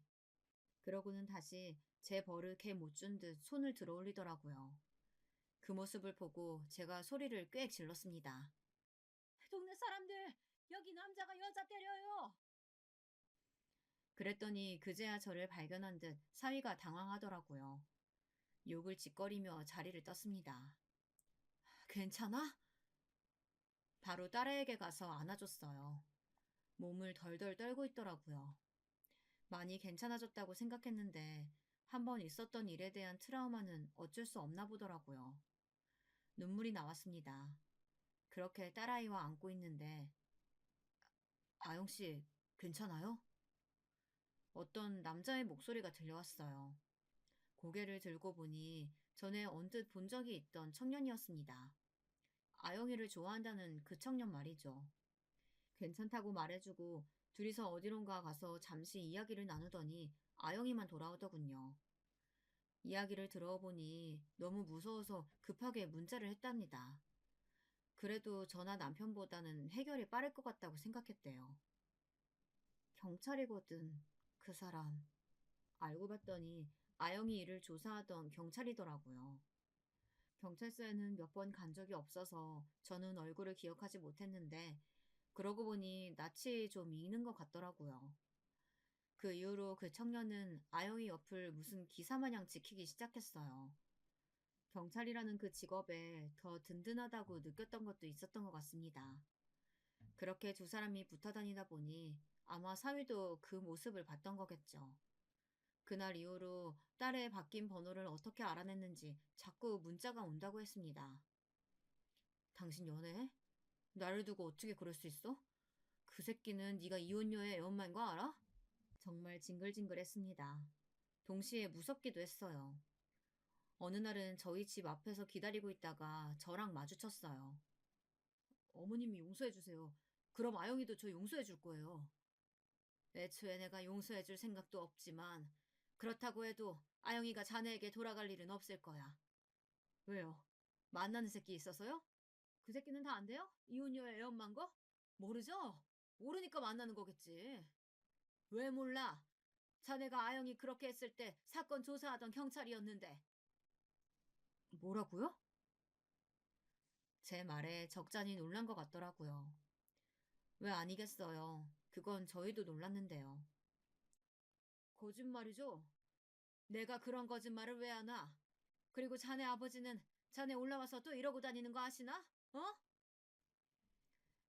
그러고는 다시 제 벌을 개 못 준 듯 손을 들어 올리더라고요. 그 모습을 보고 제가 소리를 꽤 질렀습니다. 동네 사람들, 여기 남자가 여자 때려요. 그랬더니 그제야 저를 발견한 듯 사위가 당황하더라고요. 욕을 짓거리며 자리를 떴습니다. 괜찮아? 바로 딸애에게 가서 안아줬어요. 몸을 덜덜 떨고 있더라고요. 많이 괜찮아졌다고 생각했는데 한 번 있었던 일에 대한 트라우마는 어쩔 수 없나 보더라고요. 눈물이 나왔습니다. 그렇게 딸아이와 안고 있는데 아영 씨 괜찮아요? 어떤 남자의 목소리가 들려왔어요. 고개를 들고 보니 전에 언뜻 본 적이 있던 청년이었습니다. 아영이를 좋아한다는 그 청년 말이죠. 괜찮다고 말해주고 둘이서 어디론가 가서 잠시 이야기를 나누더니 아영이만 돌아오더군요. 이야기를 들어보니 너무 무서워서 급하게 문자를 했답니다. 그래도 저나 남편보다는 해결이 빠를 것 같다고 생각했대요. 경찰이거든, 그 사람. 알고 봤더니 아영이 일을 조사하던 경찰이더라고요. 경찰서에는 몇 번 간 적이 없어서 저는 얼굴을 기억하지 못했는데 그러고 보니 낯이 좀 익는 것 같더라고요. 그 이후로 그 청년은 아영이 옆을 무슨 기사마냥 지키기 시작했어요. 경찰이라는 그 직업에 더 든든하다고 느꼈던 것도 있었던 것 같습니다. 그렇게 두 사람이 붙어 다니다 보니 아마 사위도 그 모습을 봤던 거겠죠. 그날 이후로 딸의 바뀐 번호를 어떻게 알아냈는지 자꾸 문자가 온다고 했습니다. 당신 연애해? 나를 두고 어떻게 그럴 수 있어? 그 새끼는 네가 이혼녀의 애엄마인 거 알아? 정말 징글징글했습니다. 동시에 무섭기도 했어요. 어느 날은 저희 집 앞에서 기다리고 있다가 저랑 마주쳤어요. 어머님이 용서해주세요. 그럼 아영이도 저 용서해줄 거예요. 애초에 내가 용서해줄 생각도 없지만 그렇다고 해도 아영이가 자네에게 돌아갈 일은 없을 거야. 왜요? 만나는 새끼 있어서요? 그 새끼는 다 안 돼요? 이혼녀의 애엄마인 거? 모르죠? 모르니까 만나는 거겠지. 왜 몰라? 자네가 아영이 그렇게 했을 때 사건 조사하던 경찰이었는데. 뭐라고요? 제 말에 적잖이 놀란 것 같더라고요. 왜 아니겠어요. 그건 저희도 놀랐는데요. 거짓말이죠? 내가 그런 거짓말을 왜 하나? 그리고 자네 아버지는 자네 올라와서 또 이러고 다니는 거 아시나? 어?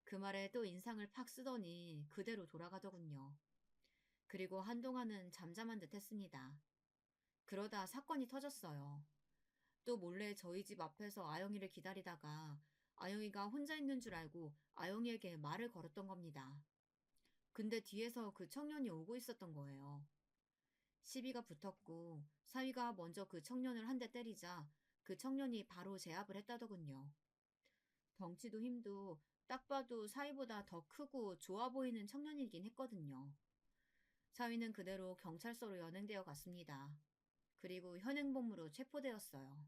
그 말에 또 인상을 팍 쓰더니 그대로 돌아가더군요. 그리고 한동안은 잠잠한 듯 했습니다. 그러다 사건이 터졌어요. 또 몰래 저희 집 앞에서 아영이를 기다리다가 아영이가 혼자 있는 줄 알고 아영이에게 말을 걸었던 겁니다. 근데 뒤에서 그 청년이 오고 있었던 거예요. 시비가 붙었고 사위가 먼저 그 청년을 한 대 때리자 그 청년이 바로 제압을 했다더군요. 덩치도 힘도 딱 봐도 사위보다 더 크고 좋아 보이는 청년이긴 했거든요. 사위는 그대로 경찰서로 연행되어 갔습니다. 그리고 현행범으로 체포되었어요.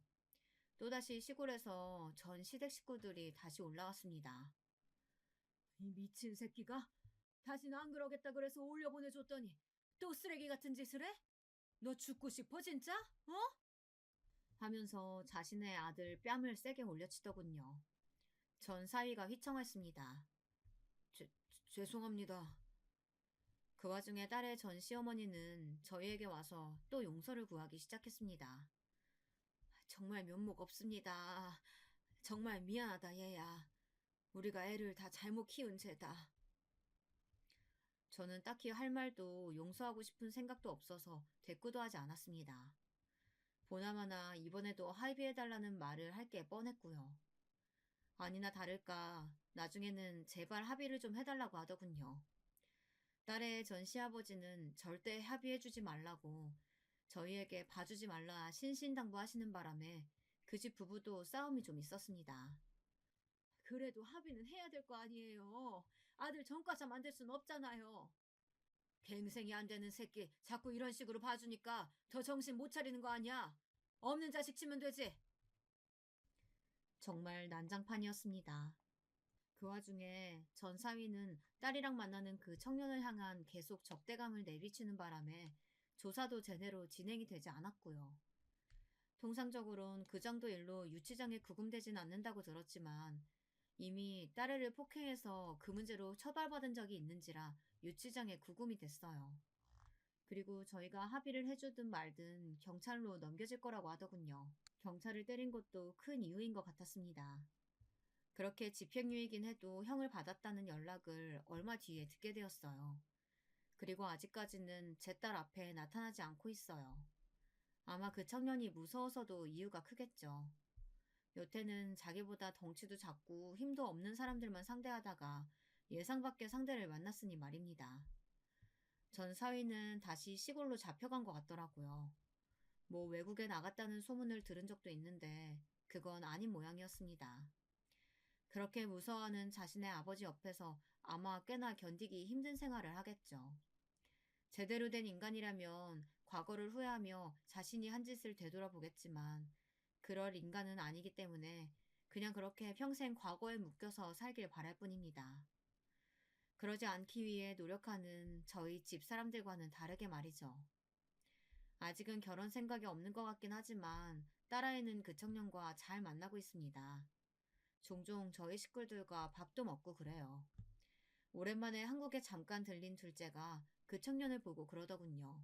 또다시 시골에서 전 시댁 식구들이 다시 올라왔습니다. 이 미친 새끼가 다시는 안 그러겠다 그래서 올려보내줬더니 또 쓰레기 같은 짓을 해? 너 죽고 싶어 진짜? 어? 하면서 자신의 아들 뺨을 세게 올려치더군요. 전 사위가 휘청했습니다. 죄송합니다. 그 와중에 딸의 전 시어머니는 저희에게 와서 또 용서를 구하기 시작했습니다. 정말 면목 없습니다. 정말 미안하다 얘야. 우리가 애를 다 잘못 키운 죄다. 저는 딱히 할 말도 용서하고 싶은 생각도 없어서 대꾸도 하지 않았습니다. 보나마나 이번에도 합의해달라는 말을 할 게 뻔했고요. 아니나 다를까 나중에는 제발 합의를 좀 해달라고 하더군요. 딸의 전 시아버지는 절대 합의해주지 말라고 저희에게 봐주지 말라 신신당부하시는 바람에 그 집 부부도 싸움이 좀 있었습니다. 그래도 합의는 해야 될 거 아니에요. 아들 전과자 만들 순 없잖아요. 갱생이 안 되는 새끼 자꾸 이런 식으로 봐주니까 더 정신 못 차리는 거 아니야? 없는 자식 치면 되지. 정말 난장판이었습니다. 그 와중에 전 사위는 딸이랑 만나는 그 청년을 향한 계속 적대감을 내비치는 바람에 조사도 제대로 진행이 되지 않았고요. 통상적으론 그 정도 일로 유치장에 구금되진 않는다고 들었지만 이미 딸애를 폭행해서 그 문제로 처벌받은 적이 있는지라 유치장에 구금이 됐어요. 그리고 저희가 합의를 해주든 말든 경찰로 넘겨질 거라고 하더군요. 경찰을 때린 것도 큰 이유인 것 같았습니다. 그렇게 집행유예이긴 해도 형을 받았다는 연락을 얼마 뒤에 듣게 되었어요. 그리고 아직까지는 제 딸 앞에 나타나지 않고 있어요. 아마 그 청년이 무서워서도 이유가 크겠죠. 여태는 자기보다 덩치도 작고 힘도 없는 사람들만 상대하다가 예상 밖의 상대를 만났으니 말입니다. 전 사위는 다시 시골로 잡혀간 것 같더라고요. 뭐 외국에 나갔다는 소문을 들은 적도 있는데 그건 아닌 모양이었습니다. 그렇게 무서워하는 자신의 아버지 옆에서 아마 꽤나 견디기 힘든 생활을 하겠죠. 제대로 된 인간이라면 과거를 후회하며 자신이 한 짓을 되돌아보겠지만 그럴 인간은 아니기 때문에 그냥 그렇게 평생 과거에 묶여서 살길 바랄 뿐입니다. 그러지 않기 위해 노력하는 저희 집 사람들과는 다르게 말이죠. 아직은 결혼 생각이 없는 것 같긴 하지만 딸아이는 그 청년과 잘 만나고 있습니다. 종종 저희 식구들과 밥도 먹고 그래요. 오랜만에 한국에 잠깐 들린 둘째가 그 청년을 보고 그러더군요.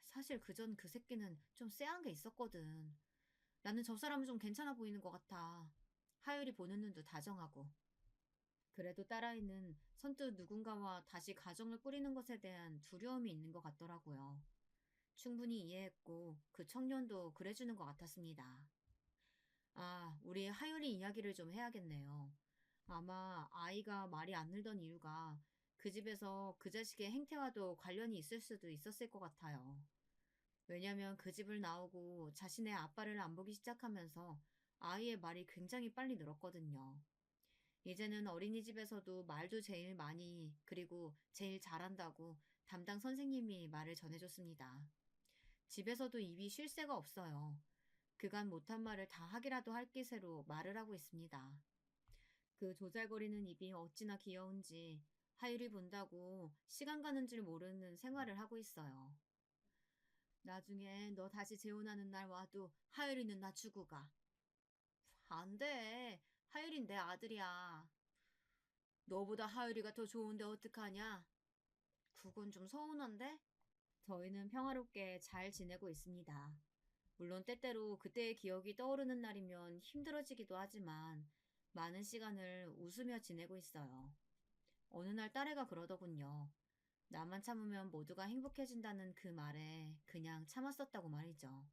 사실 그전 그 새끼는 좀 쎄한 게 있었거든. 나는 저 사람은 좀 괜찮아 보이는 것 같아. 하율이 보는 눈도 다정하고. 그래도 딸아이는 선뜻 누군가와 다시 가정을 꾸리는 것에 대한 두려움이 있는 것 같더라고요. 충분히 이해했고 그 청년도 그래주는 것 같았습니다. 아, 우리 하율이 이야기를 좀 해야겠네요. 아마 아이가 말이 안 늘던 이유가 그 집에서 그 자식의 행태와도 관련이 있을 수도 있었을 것 같아요. 왜냐면 그 집을 나오고 자신의 아빠를 안 보기 시작하면서 아이의 말이 굉장히 빨리 늘었거든요. 이제는 어린이집에서도 말도 제일 많이 그리고 제일 잘한다고 담당 선생님이 말을 전해줬습니다. 집에서도 입이 쉴 새가 없어요. 그간 못한 말을 다 하기라도 할 기세로 말을 하고 있습니다. 그 조잘거리는 입이 어찌나 귀여운지 하율이 본다고 시간 가는 줄 모르는 생활을 하고 있어요. 나중에 너 다시 재혼하는 날 와도 하율이는 나 주고 가. 안 돼. 하율인 내 아들이야. 너보다 하율이가 더 좋은데 어떡하냐? 그건 좀 서운한데? 저희는 평화롭게 잘 지내고 있습니다. 물론 때때로 그때의 기억이 떠오르는 날이면 힘들어지기도 하지만 많은 시간을 웃으며 지내고 있어요. 어느 날 딸애가 그러더군요. 나만 참으면 모두가 행복해진다는 그 말에 그냥 참았었다고 말이죠.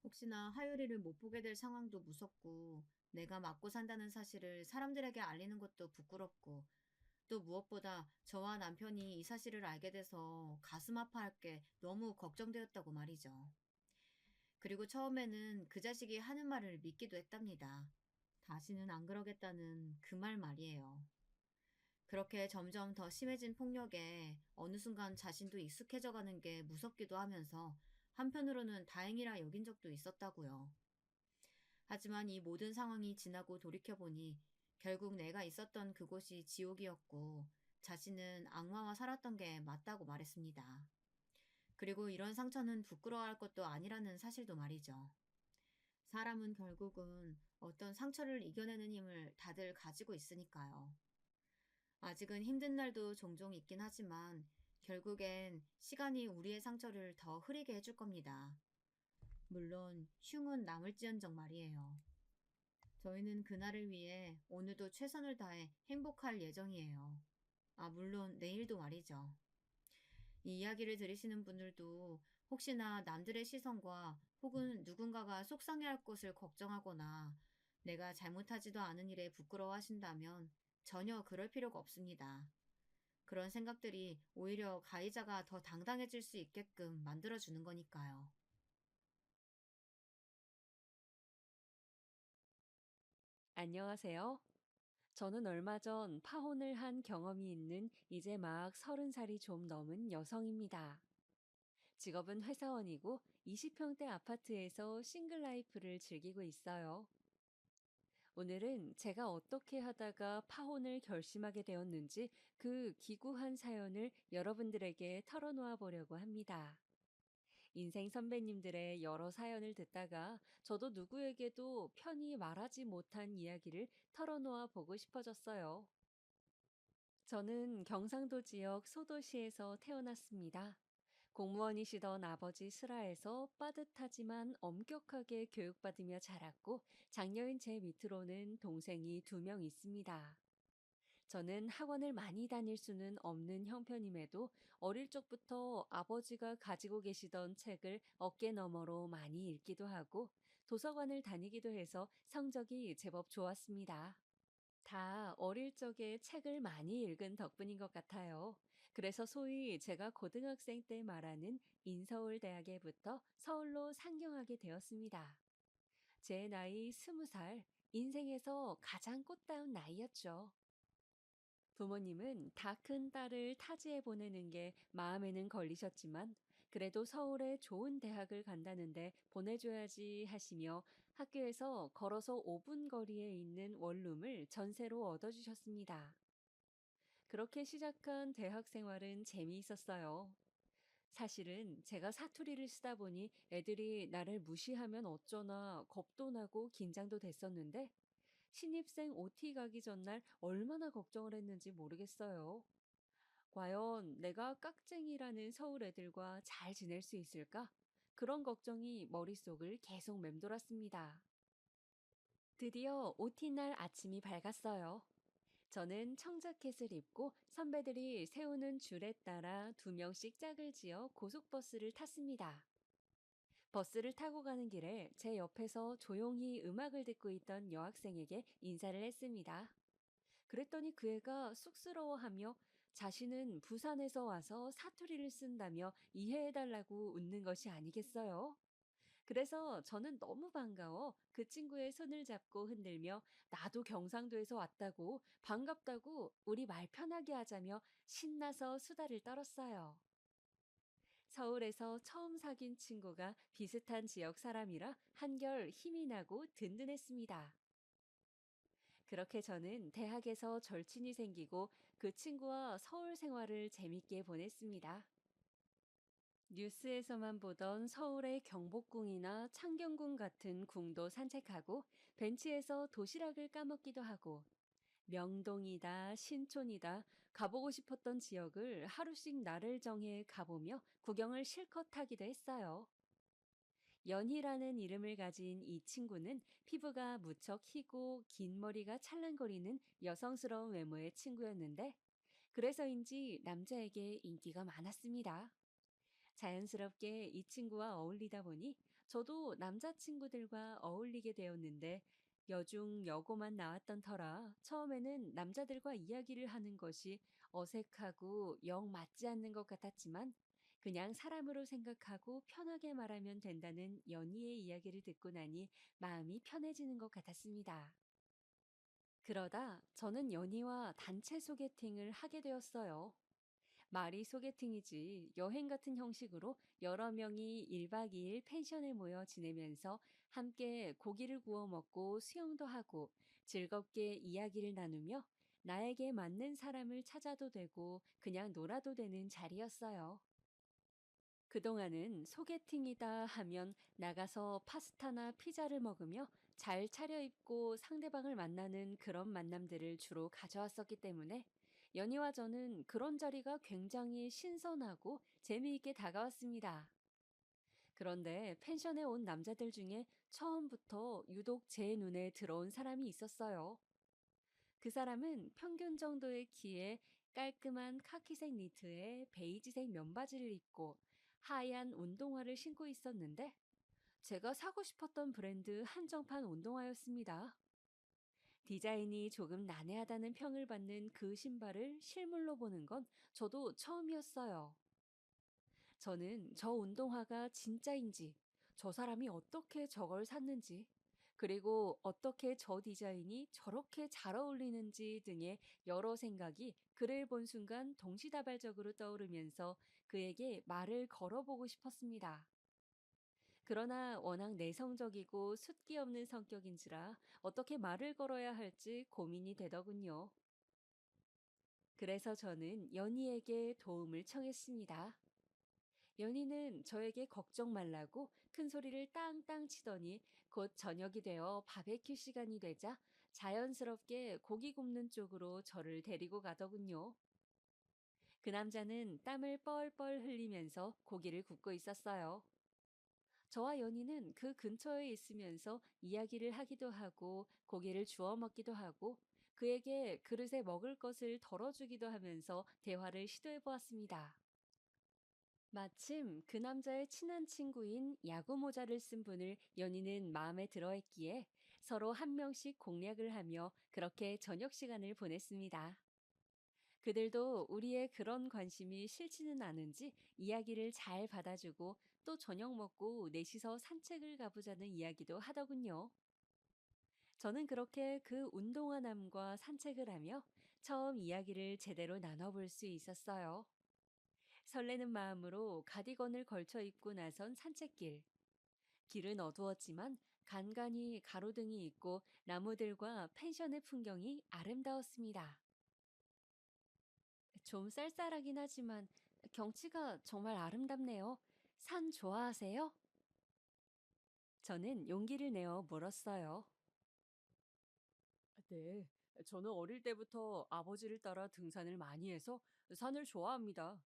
혹시나 하율이를 못 보게 될 상황도 무섭고, 내가 맞고 산다는 사실을 사람들에게 알리는 것도 부끄럽고, 또 무엇보다 저와 남편이 이 사실을 알게 돼서 가슴 아파할 게 너무 걱정되었다고 말이죠. 그리고 처음에는 그 자식이 하는 말을 믿기도 했답니다. 다시는 안 그러겠다는 그 말 말이에요. 그렇게 점점 더 심해진 폭력에 어느 순간 자신도 익숙해져 가는 게 무섭기도 하면서 한편으로는 다행이라 여긴 적도 있었다고요. 하지만 이 모든 상황이 지나고 돌이켜보니 결국 내가 있었던 그곳이 지옥이었고 자신은 악마와 살았던 게 맞다고 말했습니다. 그리고 이런 상처는 부끄러워할 것도 아니라는 사실도 말이죠. 사람은 결국은 어떤 상처를 이겨내는 힘을 다들 가지고 있으니까요. 아직은 힘든 날도 종종 있긴 하지만 결국엔 시간이 우리의 상처를 더 흐리게 해줄 겁니다. 물론 흉은 남을지언정 말이에요. 저희는 그날을 위해 오늘도 최선을 다해 행복할 예정이에요. 아, 물론 내일도 말이죠. 이 이야기를 들으시는 분들도 혹시나 남들의 시선과 혹은 누군가가 속상해할 것을 걱정하거나 내가 잘못하지도 않은 일에 부끄러워하신다면 전혀 그럴 필요가 없습니다. 그런 생각들이 오히려 가해자가 더 당당해질 수 있게끔 만들어주는 거니까요. 안녕하세요. 저는 얼마 전 파혼을 한 경험이 있는 이제 막 30살이 좀 넘은 여성입니다. 직업은 회사원이고 20평대 아파트에서 싱글 라이프를 즐기고 있어요. 오늘은 제가 어떻게 하다가 파혼을 결심하게 되었는지 그 기구한 사연을 여러분들에게 털어놓아 보려고 합니다. 인생 선배님들의 여러 사연을 듣다가 저도 누구에게도 편히 말하지 못한 이야기를 털어놓아 보고 싶어졌어요. 저는 경상도 지역 소도시에서 태어났습니다. 공무원이시던 아버지 슬하에서 빠듯하지만 엄격하게 교육받으며 자랐고 장녀인 제 밑으로는 동생이 2명 있습니다. 저는 학원을 많이 다닐 수는 없는 형편임에도 어릴 적부터 아버지가 가지고 계시던 책을 어깨 너머로 많이 읽기도 하고 도서관을 다니기도 해서 성적이 제법 좋았습니다. 다 어릴 적에 책을 많이 읽은 덕분인 것 같아요. 그래서 소위 제가 고등학생 때 말하는 인서울대학에부터 서울로 상경하게 되었습니다. 제 나이 20살, 인생에서 가장 꽃다운 나이였죠. 부모님은 다 큰 딸을 타지에 보내는 게 마음에는 걸리셨지만 그래도 서울에 좋은 대학을 간다는데 보내줘야지 하시며 학교에서 걸어서 5분 거리에 있는 원룸을 전세로 얻어주셨습니다. 그렇게 시작한 대학 생활은 재미있었어요. 사실은 제가 사투리를 쓰다 보니 애들이 나를 무시하면 어쩌나 겁도 나고 긴장도 됐었는데 신입생 OT 가기 전날 얼마나 걱정을 했는지 모르겠어요. 과연 내가 깍쟁이라는 서울 애들과 잘 지낼 수 있을까? 그런 걱정이 머릿속을 계속 맴돌았습니다. 드디어 OT 날 아침이 밝았어요. 저는 청자켓을 입고 선배들이 세우는 줄에 따라 2명씩 짝을 지어 고속버스를 탔습니다. 버스를 타고 가는 길에 제 옆에서 조용히 음악을 듣고 있던 여학생에게 인사를 했습니다. 그랬더니 그 애가 쑥스러워하며 자신은 부산에서 와서 사투리를 쓴다며 이해해달라고 웃는 것이 아니겠어요? 그래서 저는 너무 반가워 그 친구의 손을 잡고 흔들며 나도 경상도에서 왔다고 반갑다고 우리 말 편하게 하자며 신나서 수다를 떨었어요. 서울에서 처음 사귄 친구가 비슷한 지역 사람이라 한결 힘이 나고 든든했습니다. 그렇게 저는 대학에서 절친이 생기고 그 친구와 서울 생활을 재밌게 보냈습니다. 뉴스에서만 보던 서울의 경복궁이나 창경궁 같은 궁도 산책하고 벤치에서 도시락을 까먹기도 하고 명동이다, 신촌이다, 가보고 싶었던 지역을 하루씩 날을 정해 가보며 구경을 실컷 하기도 했어요. 연희라는 이름을 가진 이 친구는 피부가 무척 희고 긴 머리가 찰랑거리는 여성스러운 외모의 친구였는데, 그래서인지 남자에게 인기가 많았습니다. 자연스럽게 이 친구와 어울리다 보니 저도 남자친구들과 어울리게 되었는데, 여중 여고만 나왔던 터라 처음에는 남자들과 이야기를 하는 것이 어색하고 영 맞지 않는 것 같았지만, 그냥 사람으로 생각하고 편하게 말하면 된다는 연희의 이야기를 듣고 나니 마음이 편해지는 것 같았습니다. 그러다 저는 연희와 단체 소개팅을 하게 되었어요. 말이 소개팅이지 여행 같은 형식으로 여러 명이 1박 2일 펜션에 모여 지내면서 함께 고기를 구워 먹고 수영도 하고 즐겁게 이야기를 나누며 나에게 맞는 사람을 찾아도 되고 그냥 놀아도 되는 자리였어요. 그동안은 소개팅이다 하면 나가서 파스타나 피자를 먹으며 잘 차려입고 상대방을 만나는 그런 만남들을 주로 가져왔었기 때문에 연희와 저는 그런 자리가 굉장히 신선하고 재미있게 다가왔습니다. 그런데 펜션에 온 남자들 중에 처음부터 유독 제 눈에 들어온 사람이 있었어요. 그 사람은 평균 정도의 키에 깔끔한 카키색 니트에 베이지색 면바지를 입고 하얀 운동화를 신고 있었는데, 제가 사고 싶었던 브랜드 한정판 운동화였습니다. 디자인이 조금 난해하다는 평을 받는 그 신발을 실물로 보는 건 저도 처음이었어요. 저는 저 운동화가 진짜인지, 저 사람이 어떻게 저걸 샀는지, 그리고 어떻게 저 디자인이 저렇게 잘 어울리는지 등의 여러 생각이 그를 본 순간 동시다발적으로 떠오르면서 그에게 말을 걸어보고 싶었습니다. 그러나 워낙 내성적이고 숫기 없는 성격인지라 어떻게 말을 걸어야 할지 고민이 되더군요. 그래서 저는 연희에게 도움을 청했습니다. 연희는 저에게 걱정 말라고 큰 소리를 땅땅 치더니 곧 저녁이 되어 바베큐 시간이 되자 자연스럽게 고기 굽는 쪽으로 저를 데리고 가더군요. 그 남자는 땀을 뻘뻘 흘리면서 고기를 굽고 있었어요. 저와 연희는 그 근처에 있으면서 이야기를 하기도 하고 고기를 주워 먹기도 하고 그에게 그릇에 먹을 것을 덜어주기도 하면서 대화를 시도해 보았습니다. 마침 그 남자의 친한 친구인 야구 모자를 쓴 분을 연희는 마음에 들어 했기에 서로 한 명씩 공략을 하며 그렇게 저녁 시간을 보냈습니다. 그들도 우리의 그런 관심이 싫지는 않은지 이야기를 잘 받아주고 또 저녁 먹고 넷이서 산책을 가보자는 이야기도 하더군요. 저는 그렇게 그 운동화남과 산책을 하며 처음 이야기를 제대로 나눠볼 수 있었어요. 설레는 마음으로 가디건을 걸쳐 입고 나선 산책길. 길은 어두웠지만 간간히 가로등이 있고 나무들과 펜션의 풍경이 아름다웠습니다. 좀 쌀쌀하긴 하지만 경치가 정말 아름답네요. 산 좋아하세요? 저는 용기를 내어 물었어요. 네, 저는 어릴 때부터 아버지를 따라 등산을 많이 해서 산을 좋아합니다.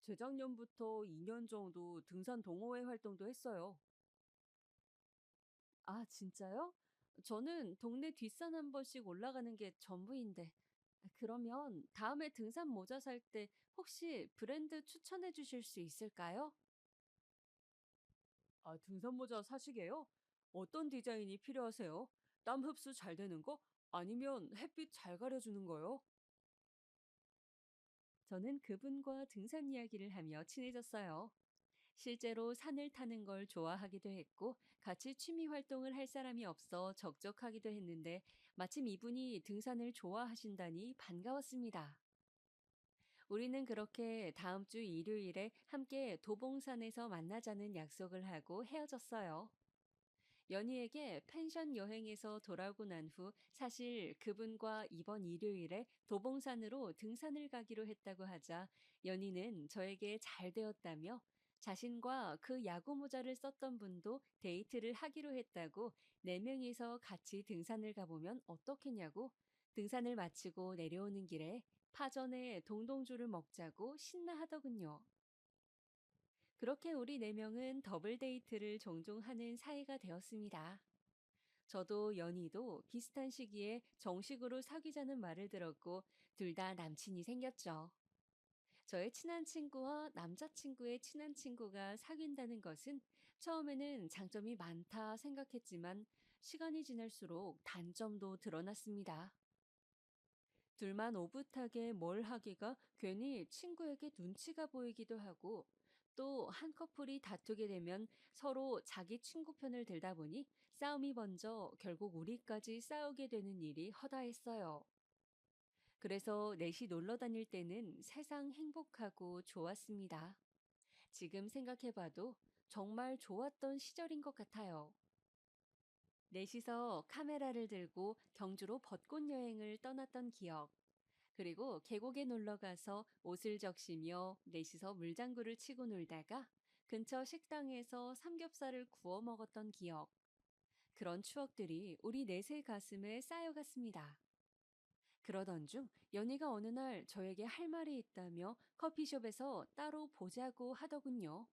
재작년부터 2년 정도 등산 동호회 활동도 했어요. 아, 진짜요? 저는 동네 뒷산 한 번씩 올라가는 게 전부인데. 그러면 다음에 등산 모자 살 때 혹시 브랜드 추천해 주실 수 있을까요? 아, 등산 모자 사시게요? 어떤 디자인이 필요하세요? 땀 흡수 잘 되는 거? 아니면 햇빛 잘 가려주는 거요? 저는 그분과 등산 이야기를 하며 친해졌어요. 실제로 산을 타는 걸 좋아하기도 했고, 같이 취미 활동을 할 사람이 없어 적적하기도 했는데, 마침 이분이 등산을 좋아하신다니 반가웠습니다. 우리는 그렇게 다음 주 일요일에 함께 도봉산에서 만나자는 약속을 하고 헤어졌어요. 연희에게 펜션 여행에서 돌아오고 난 후 사실 그분과 이번 일요일에 도봉산으로 등산을 가기로 했다고 하자 연희는 저에게 잘 되었다며 자신과 그 야구 모자를 썼던 분도 데이트를 하기로 했다고 네 명이서 같이 등산을 가보면 어떻겠냐고 등산을 마치고 내려오는 길에 파전에 동동주를 먹자고 신나하더군요. 그렇게 우리 네 명은 더블 데이트를 종종 하는 사이가 되었습니다. 저도 연희도 비슷한 시기에 정식으로 사귀자는 말을 들었고 둘 다 남친이 생겼죠. 저의 친한 친구와 남자친구의 친한 친구가 사귄다는 것은 처음에는 장점이 많다 생각했지만 시간이 지날수록 단점도 드러났습니다. 둘만 오붓하게 뭘 하기가 괜히 친구에게 눈치가 보이기도 하고 또 한 커플이 다투게 되면 서로 자기 친구 편을 들다 보니 싸움이 번져 결국 우리까지 싸우게 되는 일이 허다했어요. 그래서 넷이 놀러 다닐 때는 세상 행복하고 좋았습니다. 지금 생각해봐도 정말 좋았던 시절인 것 같아요. 넷이서 카메라를 들고 경주로 벚꽃 여행을 떠났던 기억, 그리고 계곡에 놀러 가서 옷을 적시며 넷이서 물장구를 치고 놀다가 근처 식당에서 삼겹살을 구워 먹었던 기억, 그런 추억들이 우리 넷의 가슴에 쌓여갔습니다. 그러던 중 연희가 어느 날 저에게 할 말이 있다며 커피숍에서 따로 보자고 하더군요.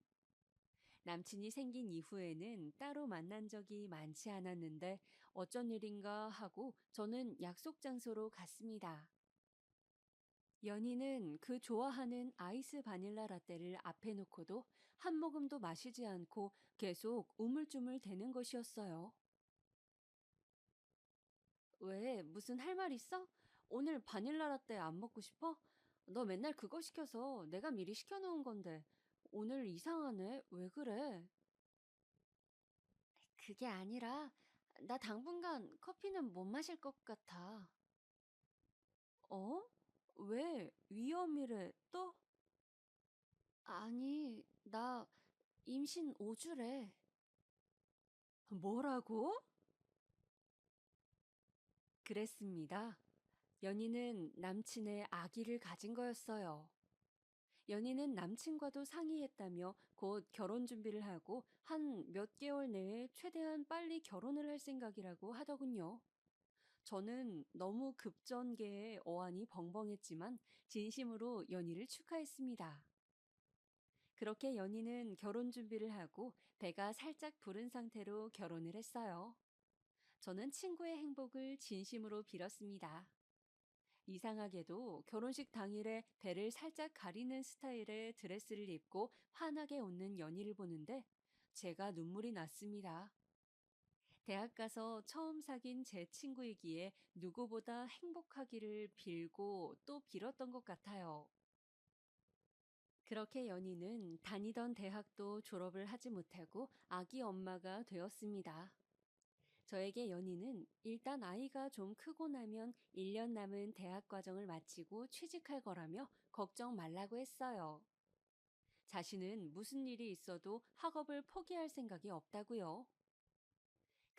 남친이 생긴 이후에는 따로 만난 적이 많지 않았는데 어쩐 일인가 하고 저는 약속 장소로 갔습니다. 연희는 그 좋아하는 아이스 바닐라 라떼를 앞에 놓고도 한 모금도 마시지 않고 계속 우물쭈물 대는 것이었어요. 왜, 무슨 할 말 있어? 오늘 바닐라 라떼 안 먹고 싶어? 너 맨날 그거 시켜서 내가 미리 시켜놓은 건데 오늘 이상하네. 왜 그래? 그게 아니라 나 당분간 커피는 못 마실 것 같아. 어? 왜? 위험이래 또? 아니, 나 임신 5주래. 뭐라고? 그랬습니다. 연희는 남친의 아기를 가진 거였어요. 연희는 남친과도 상의했다며 곧 결혼 준비를 하고 한 몇 개월 내에 최대한 빨리 결혼을 할 생각이라고 하더군요. 저는 너무 급전개에 어안이 벙벙했지만 진심으로 연희를 축하했습니다. 그렇게 연희는 결혼 준비를 하고 배가 살짝 부른 상태로 결혼을 했어요. 저는 친구의 행복을 진심으로 빌었습니다. 이상하게도 결혼식 당일에 배를 살짝 가리는 스타일의 드레스를 입고 환하게 웃는 연희를 보는데 제가 눈물이 났습니다. 대학 가서 처음 사귄 제 친구이기에 누구보다 행복하기를 빌고 또 빌었던 것 같아요. 그렇게 연희는 다니던 대학도 졸업을 하지 못하고 아기 엄마가 되었습니다. 저에게 연희는 일단 아이가 좀 크고 나면 1년 남은 대학 과정을 마치고 취직할 거라며 걱정 말라고 했어요. 자신은 무슨 일이 있어도 학업을 포기할 생각이 없다고요.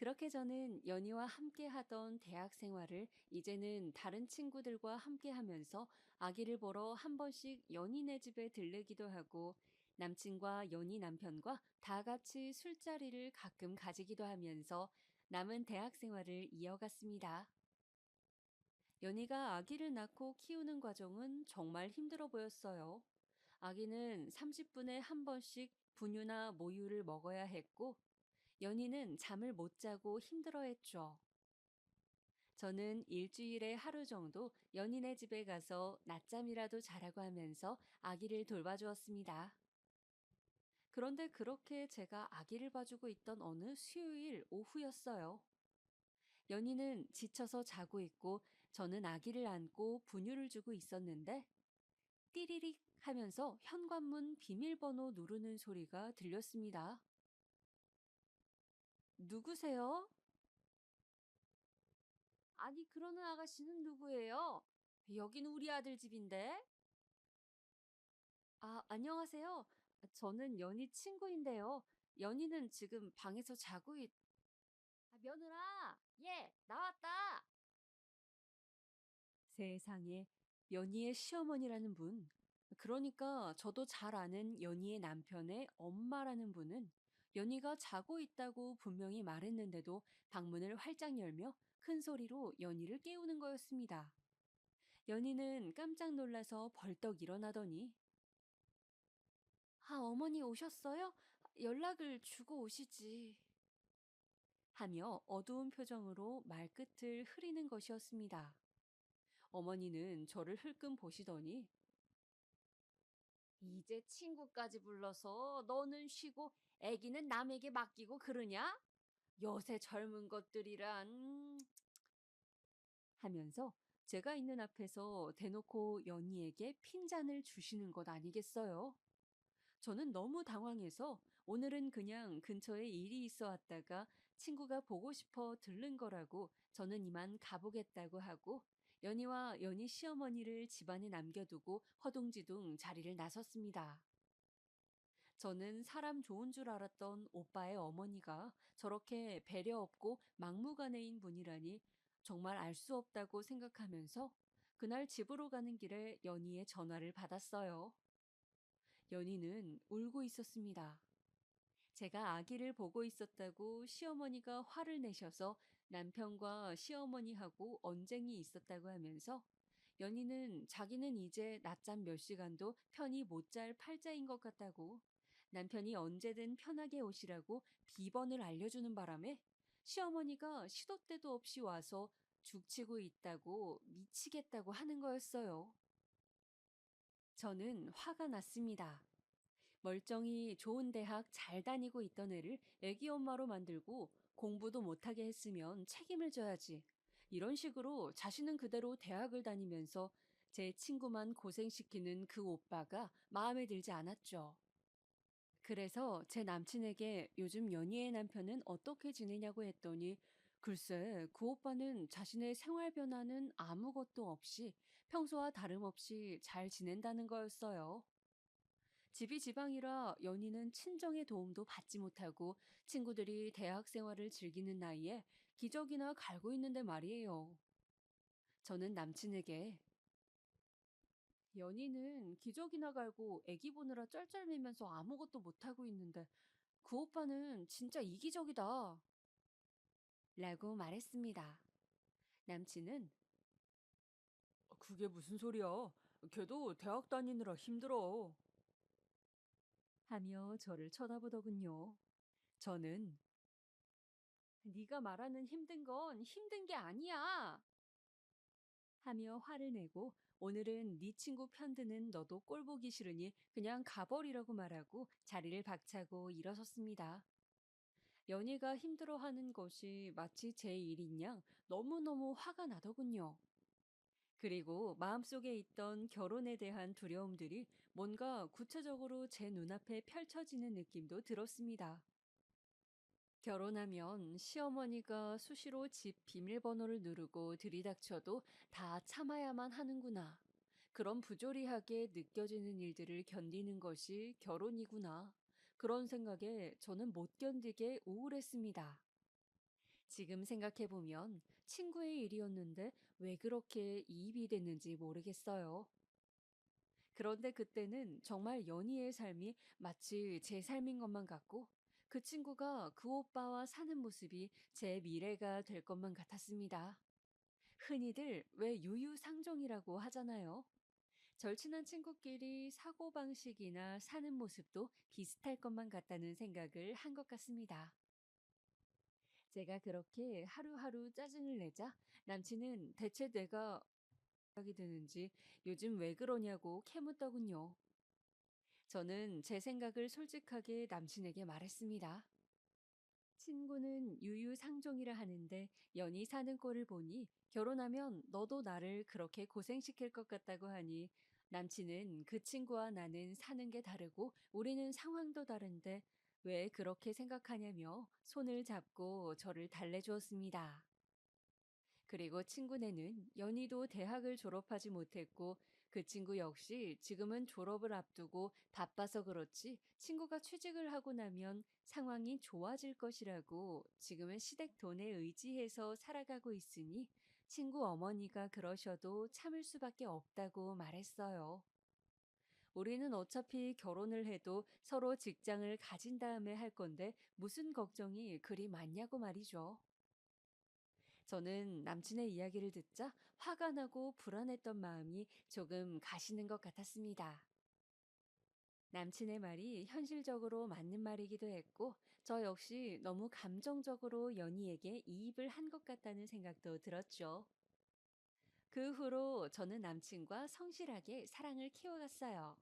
그렇게 저는 연희와 함께 하던 대학 생활을 이제는 다른 친구들과 함께 하면서 아기를 보러 한 번씩 연희네 집에 들르기도 하고 남친과 연희 남편과 다 같이 술자리를 가끔 가지기도 하면서 남은 대학 생활을 이어갔습니다. 연희가 아기를 낳고 키우는 과정은 정말 힘들어 보였어요. 아기는 30분에 한 번씩 분유나 모유를 먹어야 했고 연희는 잠을 못 자고 힘들어했죠. 저는 일주일에 하루 정도 연희네 집에 가서 낮잠이라도 자라고 하면서 아기를 돌봐주었습니다. 그런데 그렇게 제가 아기를 봐주고 있던 어느 수요일 오후였어요. 연희는 지쳐서 자고 있고 저는 아기를 안고 분유를 주고 있었는데 띠리릭 하면서 현관문 비밀번호 누르는 소리가 들렸습니다. 누구세요? 아니, 그러는 아가씨는 누구예요? 여기는 우리 아들 집인데. 아, 안녕하세요. 저는 연희 친구인데요. 연희는 지금 방에서 며느라, 예, 나왔다. 세상에, 연희의 시어머니라는 분. 그러니까 저도 잘 아는 연희의 남편의 엄마라는 분은 연희가 자고 있다고 분명히 말했는데도 방문을 활짝 열며 큰 소리로 연희를 깨우는 거였습니다. 연희는 깜짝 놀라서 벌떡 일어나더니 어머니 오셨어요? 연락을 주고 오시지. 하며 어두운 표정으로 말끝을 흐리는 것이었습니다. 어머니는 저를 흘끔 보시더니 이제 친구까지 불러서 너는 쉬고 애기는 남에게 맡기고 그러냐? 요새 젊은 것들이란 하면서 제가 있는 앞에서 대놓고 연희에게 핀잔을 주시는 것 아니겠어요? 저는 너무 당황해서 오늘은 그냥 근처에 일이 있어 왔다가 친구가 보고 싶어 들른 거라고 저는 이만 가보겠다고 하고 연희와 연희 시어머니를 집안에 남겨두고 허둥지둥 자리를 나섰습니다. 저는 사람 좋은 줄 알았던 오빠의 어머니가 저렇게 배려 없고 막무가내인 분이라니 정말 알 수 없다고 생각하면서 그날 집으로 가는 길에 연희의 전화를 받았어요. 연희는 울고 있었습니다. 제가 아기를 보고 있었다고 시어머니가 화를 내셔서 남편과 시어머니하고 언쟁이 있었다고 하면서 연희는 자기는 이제 낮잠 몇 시간도 편히 못 잘 팔자인 것 같다고 남편이 언제든 편하게 오시라고 비번을 알려주는 바람에 시어머니가 시도 때도 없이 와서 죽치고 있다고 미치겠다고 하는 거였어요. 저는 화가 났습니다. 멀쩡히 좋은 대학 잘 다니고 있던 애를 애기 엄마로 만들고 공부도 못하게 했으면 책임을 져야지. 이런 식으로 자신은 그대로 대학을 다니면서 제 친구만 고생시키는 그 오빠가 마음에 들지 않았죠. 그래서 제 남친에게 요즘 연희의 남편은 어떻게 지내냐고 했더니 글쎄 그 오빠는 자신의 생활 변화는 아무것도 없이 평소와 다름없이 잘 지낸다는 거였어요. 집이 지방이라 연희는 친정의 도움도 받지 못하고 친구들이 대학 생활을 즐기는 나이에 기저귀나 갈고 있는데 말이에요. 저는 남친에게 연희는 기저귀나 갈고 애기 보느라 쩔쩔매면서 아무것도 못하고 있는데 그 오빠는 진짜 이기적이다. 라고 말했습니다. 남친은 그게 무슨 소리야? 걔도 대학 다니느라 힘들어. 하며 저를 쳐다보더군요. 저는 네가 말하는 힘든 건 힘든 게 아니야. 하며 화를 내고 오늘은 네 친구 편드는 너도 꼴 보기 싫으니 그냥 가버리라고 말하고 자리를 박차고 일어섰습니다. 연희가 힘들어하는 것이 마치 제 일인 양 너무너무 화가 나더군요. 그리고 마음속에 있던 결혼에 대한 두려움들이 뭔가 구체적으로 제 눈앞에 펼쳐지는 느낌도 들었습니다. 결혼하면 시어머니가 수시로 집 비밀번호를 누르고 들이닥쳐도 다 참아야만 하는구나. 그런 부조리하게 느껴지는 일들을 견디는 것이 결혼이구나. 그런 생각에 저는 못 견디게 우울했습니다. 지금 생각해보면 친구의 일이었는데 왜 그렇게 이입이 됐는지 모르겠어요. 그런데 그때는 정말 연희의 삶이 마치 제 삶인 것만 같고 그 친구가 그 오빠와 사는 모습이 제 미래가 될 것만 같았습니다. 흔히들 왜 유유상종이라고 하잖아요. 절친한 친구끼리 사고방식이나 사는 모습도 비슷할 것만 같다는 생각을 한 것 같습니다. 제가 그렇게 하루하루 짜증을 내자 남친은 대체 내가 생각이 드는지 요즘 왜 그러냐고 캐묻더군요. 저는 제 생각을 솔직하게 남친에게 말했습니다. 친구는 유유상종이라 하는데 연희 사는 꼴을 보니 결혼하면 너도 나를 그렇게 고생시킬 것 같다고 하니 남친은 그 친구와 나는 사는 게 다르고 우리는 상황도 다른데 왜 그렇게 생각하냐며 손을 잡고 저를 달래주었습니다. 그리고 친구네는 연희도 대학을 졸업하지 못했고 그 친구 역시 지금은 졸업을 앞두고 바빠서 그렇지 친구가 취직을 하고 나면 상황이 좋아질 것이라고 지금은 시댁 돈에 의지해서 살아가고 있으니 친구 어머니가 그러셔도 참을 수밖에 없다고 말했어요. 우리는 어차피 결혼을 해도 서로 직장을 가진 다음에 할 건데 무슨 걱정이 그리 많냐고 말이죠. 저는 남친의 이야기를 듣자 화가 나고 불안했던 마음이 조금 가시는 것 같았습니다. 남친의 말이 현실적으로 맞는 말이기도 했고, 저 역시 너무 감정적으로 연희에게 이입을 한 것 같다는 생각도 들었죠. 그 후로 저는 남친과 성실하게 사랑을 키워갔어요.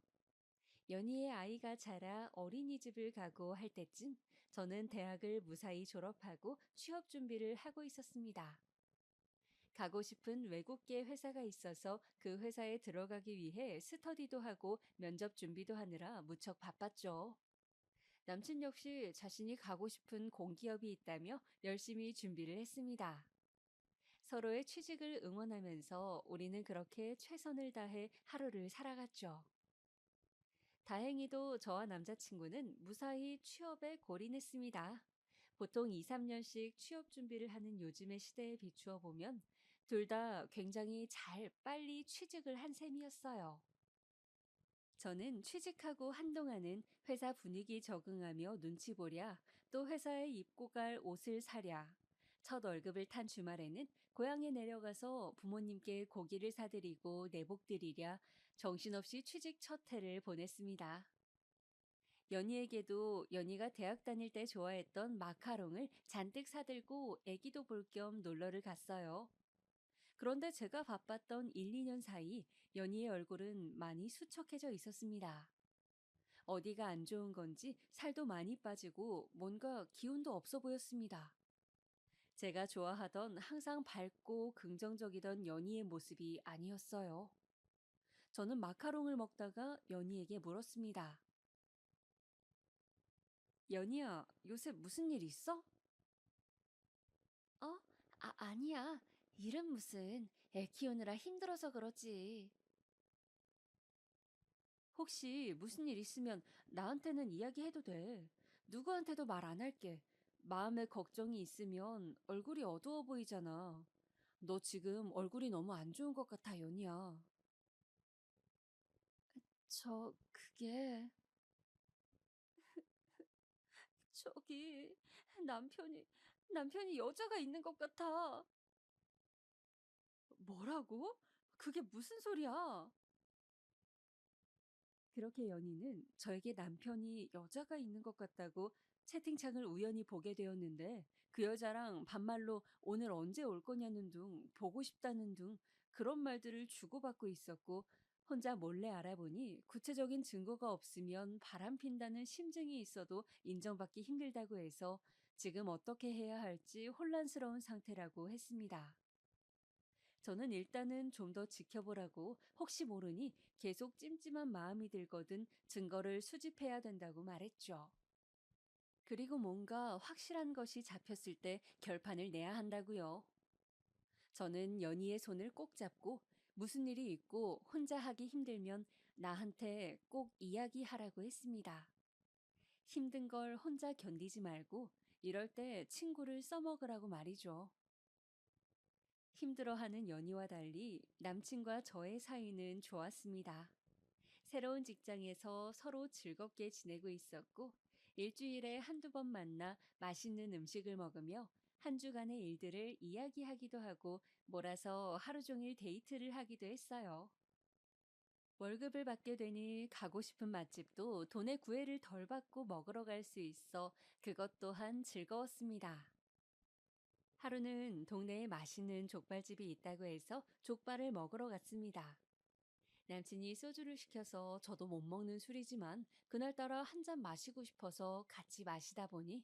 연희의 아이가 자라 어린이집을 가고 할 때쯤 저는 대학을 무사히 졸업하고 취업 준비를 하고 있었습니다. 가고 싶은 외국계 회사가 있어서 그 회사에 들어가기 위해 스터디도 하고 면접 준비도 하느라 무척 바빴죠. 남친 역시 자신이 가고 싶은 공기업이 있다며 열심히 준비를 했습니다. 서로의 취직을 응원하면서 우리는 그렇게 최선을 다해 하루를 살아갔죠. 다행히도 저와 남자친구는 무사히 취업에 골인했습니다. 보통 2, 3년씩 취업 준비를 하는 요즘의 시대에 비추어 보면 둘 다 굉장히 잘 빨리 취직을 한 셈이었어요. 저는 취직하고 한동안은 회사 분위기 적응하며 눈치 보랴, 또 회사에 입고 갈 옷을 사랴, 첫 월급을 탄 주말에는 고향에 내려가서 부모님께 고기를 사드리고 내복 드리랴, 정신없이 취직 첫 해를 보냈습니다. 연희에게도 연희가 대학 다닐 때 좋아했던 마카롱을 잔뜩 사들고 애기도 볼 겸 놀러를 갔어요. 그런데 제가 바빴던 1, 2년 사이 연희의 얼굴은 많이 수척해져 있었습니다. 어디가 안 좋은 건지 살도 많이 빠지고 뭔가 기운도 없어 보였습니다. 제가 좋아하던 항상 밝고 긍정적이던 연희의 모습이 아니었어요. 저는 마카롱을 먹다가 연희에게 물었습니다. 연희야, 요새 무슨 일 있어? 어? 아니야. 일은 무슨. 애 키우느라 힘들어서 그러지. 혹시 무슨 일 있으면 나한테는 이야기해도 돼. 누구한테도 말 안 할게. 마음에 걱정이 있으면 얼굴이 어두워 보이잖아. 너 지금 얼굴이 너무 안 좋은 것 같아, 연희야. 그게, 저기, 남편이, 남편이 여자가 있는 것 같아. 뭐라고? 그게 무슨 소리야? 그렇게 연희는 저에게 남편이 여자가 있는 것 같다고 채팅창을 우연히 보게 되었는데 그 여자랑 반말로 오늘 언제 올 거냐는 둥, 보고 싶다는 둥 그런 말들을 주고받고 있었고 혼자 몰래 알아보니 구체적인 증거가 없으면 바람핀다는 심증이 있어도 인정받기 힘들다고 해서 지금 어떻게 해야 할지 혼란스러운 상태라고 했습니다. 저는 일단은 좀 더 지켜보라고 혹시 모르니 계속 찜찜한 마음이 들거든 증거를 수집해야 된다고 말했죠. 그리고 뭔가 확실한 것이 잡혔을 때 결판을 내야 한다고요. 저는 연희의 손을 꼭 잡고 무슨 일이 있고 혼자 하기 힘들면 나한테 꼭 이야기하라고 했습니다. 힘든 걸 혼자 견디지 말고 이럴 때 친구를 써먹으라고 말이죠. 힘들어하는 연희와 달리 남친과 저의 사이는 좋았습니다. 새로운 직장에서 서로 즐겁게 지내고 있었고, 일주일에 한두 번 만나 맛있는 음식을 먹으며 한 주간의 일들을 이야기하기도 하고, 몰아서 하루 종일 데이트를 하기도 했어요. 월급을 받게 되니 가고 싶은 맛집도 돈의 구애를 덜 받고 먹으러 갈 수 있어 그것 또한 즐거웠습니다. 하루는 동네에 맛있는 족발집이 있다고 해서 족발을 먹으러 갔습니다. 남친이 소주를 시켜서 저도 못 먹는 술이지만 그날따라 한 잔 마시고 싶어서 같이 마시다 보니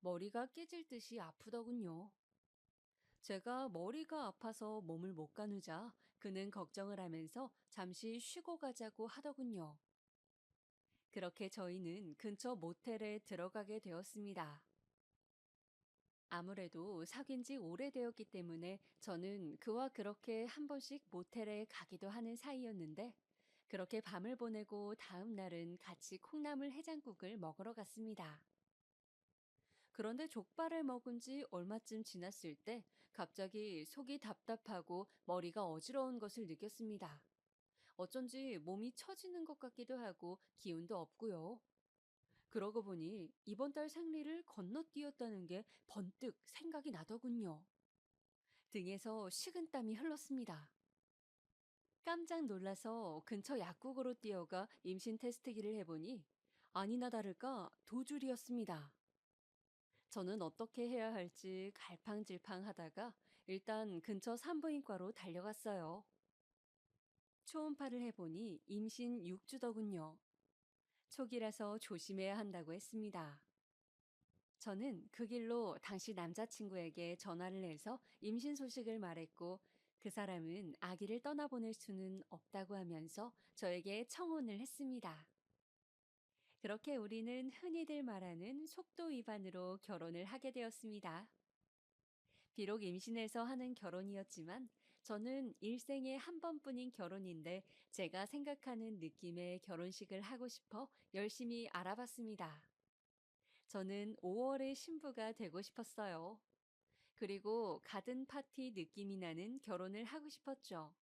머리가 깨질 듯이 아프더군요. 제가 머리가 아파서 몸을 못 가누자 그는 걱정을 하면서 잠시 쉬고 가자고 하더군요. 그렇게 저희는 근처 모텔에 들어가게 되었습니다. 아무래도 사귄 지 오래되었기 때문에 저는 그와 그렇게 한 번씩 모텔에 가기도 하는 사이였는데 그렇게 밤을 보내고 다음 날은 같이 콩나물 해장국을 먹으러 갔습니다. 그런데 족발을 먹은 지 얼마쯤 지났을 때 갑자기 속이 답답하고 머리가 어지러운 것을 느꼈습니다. 어쩐지 몸이 처지는 것 같기도 하고 기운도 없고요. 그러고 보니 이번 달 생리를 건너뛰었다는 게 번뜩 생각이 나더군요. 등에서 식은땀이 흘렀습니다. 깜짝 놀라서 근처 약국으로 뛰어가 임신 테스트기를 해보니 아니나 다를까 도줄이었습니다. 저는 어떻게 해야 할지 갈팡질팡 하다가 일단 근처 산부인과로 달려갔어요. 초음파를 해보니 임신 6주더군요. 초기라서 조심해야 한다고 했습니다. 저는 그 길로 당시 남자친구에게 전화를 해서 임신 소식을 말했고 그 사람은 아기를 떠나보낼 수는 없다고 하면서 저에게 청혼을 했습니다. 그렇게 우리는 흔히들 말하는 속도 위반으로 결혼을 하게 되었습니다. 비록 임신해서 하는 결혼이었지만 저는 일생에 한 번뿐인 결혼인데 제가 생각하는 느낌의 결혼식을 하고 싶어 열심히 알아봤습니다. 저는 5월의 신부가 되고 싶었어요. 그리고 가든 파티 느낌이 나는 결혼을 하고 싶었죠.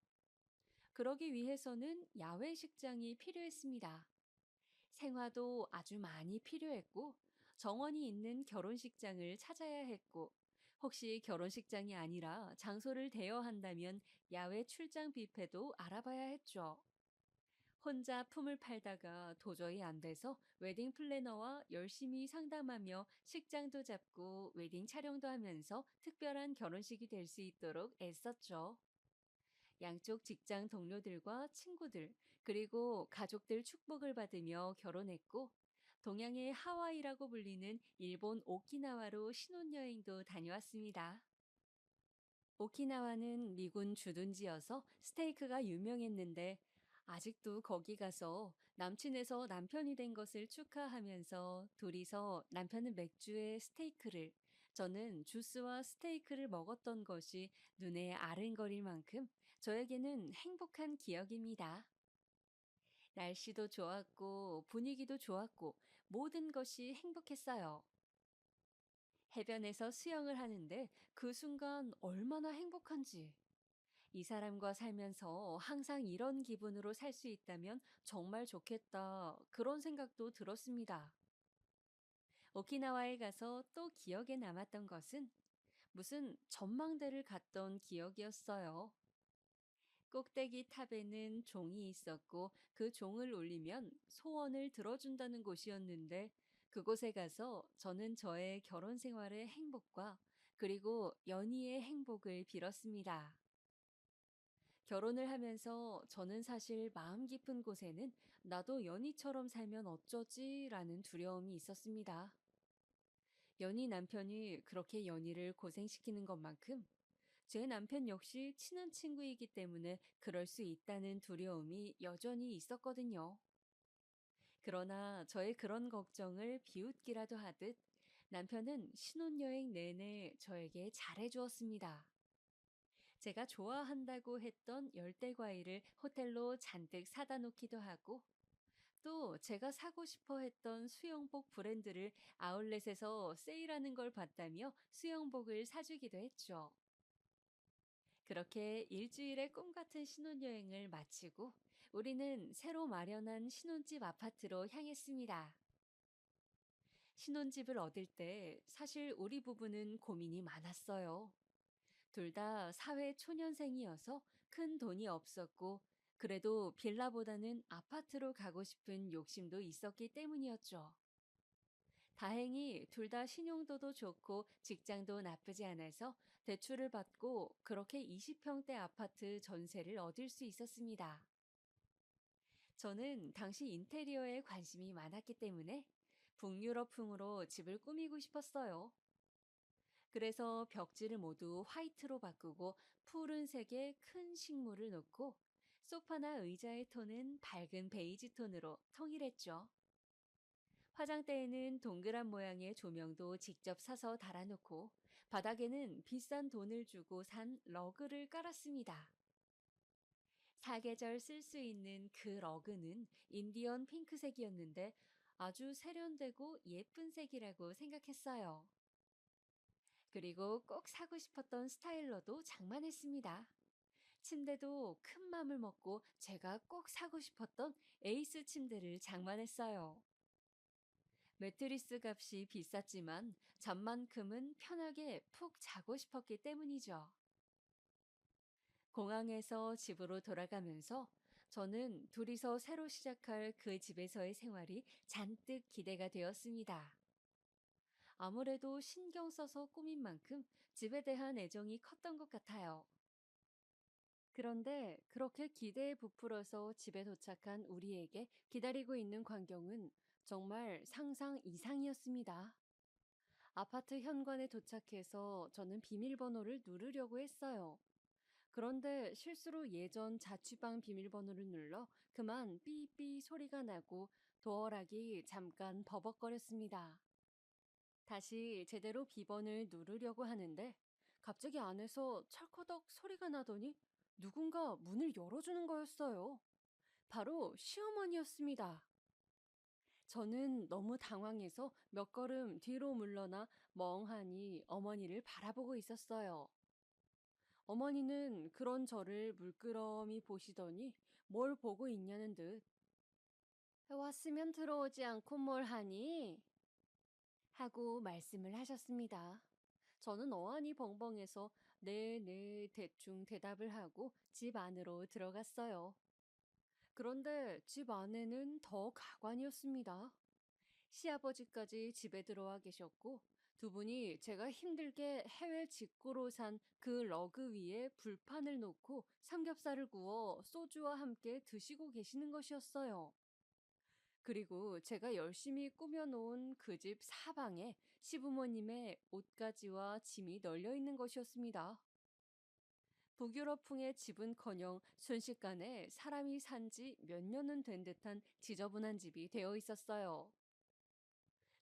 그러기 위해서는 야외 식장이 필요했습니다. 생화도 아주 많이 필요했고, 정원이 있는 결혼식장을 찾아야 했고, 혹시 결혼식장이 아니라 장소를 대여한다면 야외 출장 뷔페도 알아봐야 했죠. 혼자 품을 팔다가 도저히 안 돼서 웨딩 플래너와 열심히 상담하며 식장도 잡고 웨딩 촬영도 하면서 특별한 결혼식이 될 수 있도록 애썼죠. 양쪽 직장 동료들과 친구들, 그리고 가족들 축복을 받으며 결혼했고, 동양의 하와이라고 불리는 일본 오키나와로 신혼여행도 다녀왔습니다. 오키나와는 미군 주둔지여서 스테이크가 유명했는데, 아직도 거기 가서 남친에서 남편이 된 것을 축하하면서 둘이서 남편은 맥주에 스테이크를, 저는 주스와 스테이크를 먹었던 것이 눈에 아른거릴 만큼 저에게는 행복한 기억입니다. 날씨도 좋았고 분위기도 좋았고 모든 것이 행복했어요. 해변에서 수영을 하는데 그 순간 얼마나 행복한지. 이 사람과 살면서 항상 이런 기분으로 살 수 있다면 정말 좋겠다. 그런 생각도 들었습니다. 오키나와에 가서 또 기억에 남았던 것은 무슨 전망대를 갔던 기억이었어요. 꼭대기 탑에는 종이 있었고 그 종을 울리면 소원을 들어준다는 곳이었는데 그곳에 가서 저는 저의 결혼 생활의 행복과 그리고 연희의 행복을 빌었습니다. 결혼을 하면서 저는 사실 마음 깊은 곳에는 나도 연희처럼 살면 어쩌지? 라는 두려움이 있었습니다. 연희 남편이 그렇게 연희를 고생시키는 것만큼 제 남편 역시 친한 친구이기 때문에 그럴 수 있다는 두려움이 여전히 있었거든요. 그러나 저의 그런 걱정을 비웃기라도 하듯 남편은 신혼여행 내내 저에게 잘해주었습니다. 제가 좋아한다고 했던 열대과일을 호텔로 잔뜩 사다 놓기도 하고 또 제가 사고 싶어 했던 수영복 브랜드를 아울렛에서 세일하는 걸 봤다며 수영복을 사주기도 했죠. 그렇게 일주일의 꿈 같은 신혼여행을 마치고 우리는 새로 마련한 신혼집 아파트로 향했습니다. 신혼집을 얻을 때 사실 우리 부부는 고민이 많았어요. 둘 다 사회 초년생이어서 큰 돈이 없었고 그래도 빌라보다는 아파트로 가고 싶은 욕심도 있었기 때문이었죠. 다행히 둘 다 신용도도 좋고 직장도 나쁘지 않아서 대출을 받고 그렇게 20평대 아파트 전세를 얻을 수 있었습니다. 저는 당시 인테리어에 관심이 많았기 때문에 북유럽풍으로 집을 꾸미고 싶었어요. 그래서 벽지를 모두 화이트로 바꾸고 푸른색의 큰 식물을 놓고 소파나 의자의 톤은 밝은 베이지 톤으로 통일했죠. 화장대에는 동그란 모양의 조명도 직접 사서 달아놓고 바닥에는 비싼 돈을 주고 산 러그를 깔았습니다. 사계절 쓸 수 있는 그 러그는 인디언 핑크색이었는데 아주 세련되고 예쁜 색이라고 생각했어요. 그리고 꼭 사고 싶었던 스타일러도 장만했습니다. 침대도 큰 맘을 먹고 제가 꼭 사고 싶었던 에이스 침대를 장만했어요. 매트리스 값이 비쌌지만 잠만큼은 편하게 푹 자고 싶었기 때문이죠. 공항에서 집으로 돌아가면서 저는 둘이서 새로 시작할 그 집에서의 생활이 잔뜩 기대가 되었습니다. 아무래도 신경 써서 꾸민 만큼 집에 대한 애정이 컸던 것 같아요. 그런데 그렇게 기대에 부풀어서 집에 도착한 우리에게 기다리고 있는 광경은 정말 상상 이상이었습니다. 아파트 현관에 도착해서 저는 비밀번호를 누르려고 했어요. 그런데 실수로 예전 자취방 비밀번호를 눌러 그만 삐삐 소리가 나고 도어락이 잠깐 버벅거렸습니다. 다시 제대로 비번을 누르려고 하는데 갑자기 안에서 철커덕 소리가 나더니 누군가 문을 열어주는 거였어요. 바로 시어머니였습니다. 저는 너무 당황해서 몇 걸음 뒤로 물러나 멍하니 어머니를 바라보고 있었어요. 어머니는 그런 저를 물끄러미 보시더니 뭘 보고 있냐는 듯 왔으면 들어오지 않고 뭘 하니? 하고 말씀을 하셨습니다. 저는 어안이 벙벙해서 네, 네, 대충 대답을 하고 집 안으로 들어갔어요. 그런데 집 안에는 더 가관이었습니다. 시아버지까지 집에 들어와 계셨고 두 분이 제가 힘들게 해외 직구로 산 그 러그 위에 불판을 놓고 삼겹살을 구워 소주와 함께 드시고 계시는 것이었어요. 그리고 제가 열심히 꾸며놓은 그 집 사방에 시부모님의 옷가지와 짐이 널려 있는 것이었습니다. 북유럽풍의 집은커녕 순식간에 사람이 산지 몇 년은 된 듯한 지저분한 집이 되어 있었어요.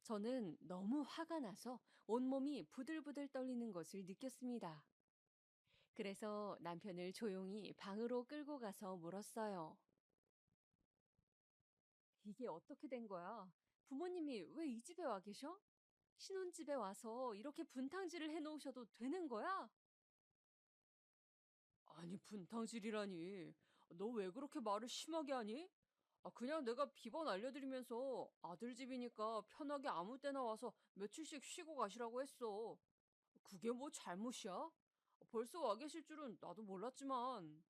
저는 너무 화가 나서 온몸이 부들부들 떨리는 것을 느꼈습니다. 그래서 남편을 조용히 방으로 끌고 가서 물었어요. 이게 어떻게 된 거야? 부모님이 왜 이 집에 와 계셔? 신혼집에 와서 이렇게 분탕질을 해놓으셔도 되는 거야? 아니, 분탕질이라니. 너 왜 그렇게 말을 심하게 하니? 그냥 내가 비번 알려드리면서 아들 집이니까 편하게 아무 때나 와서 며칠씩 쉬고 가시라고 했어. 그게 뭐 잘못이야? 벌써 와 계실 줄은 나도 몰랐지만.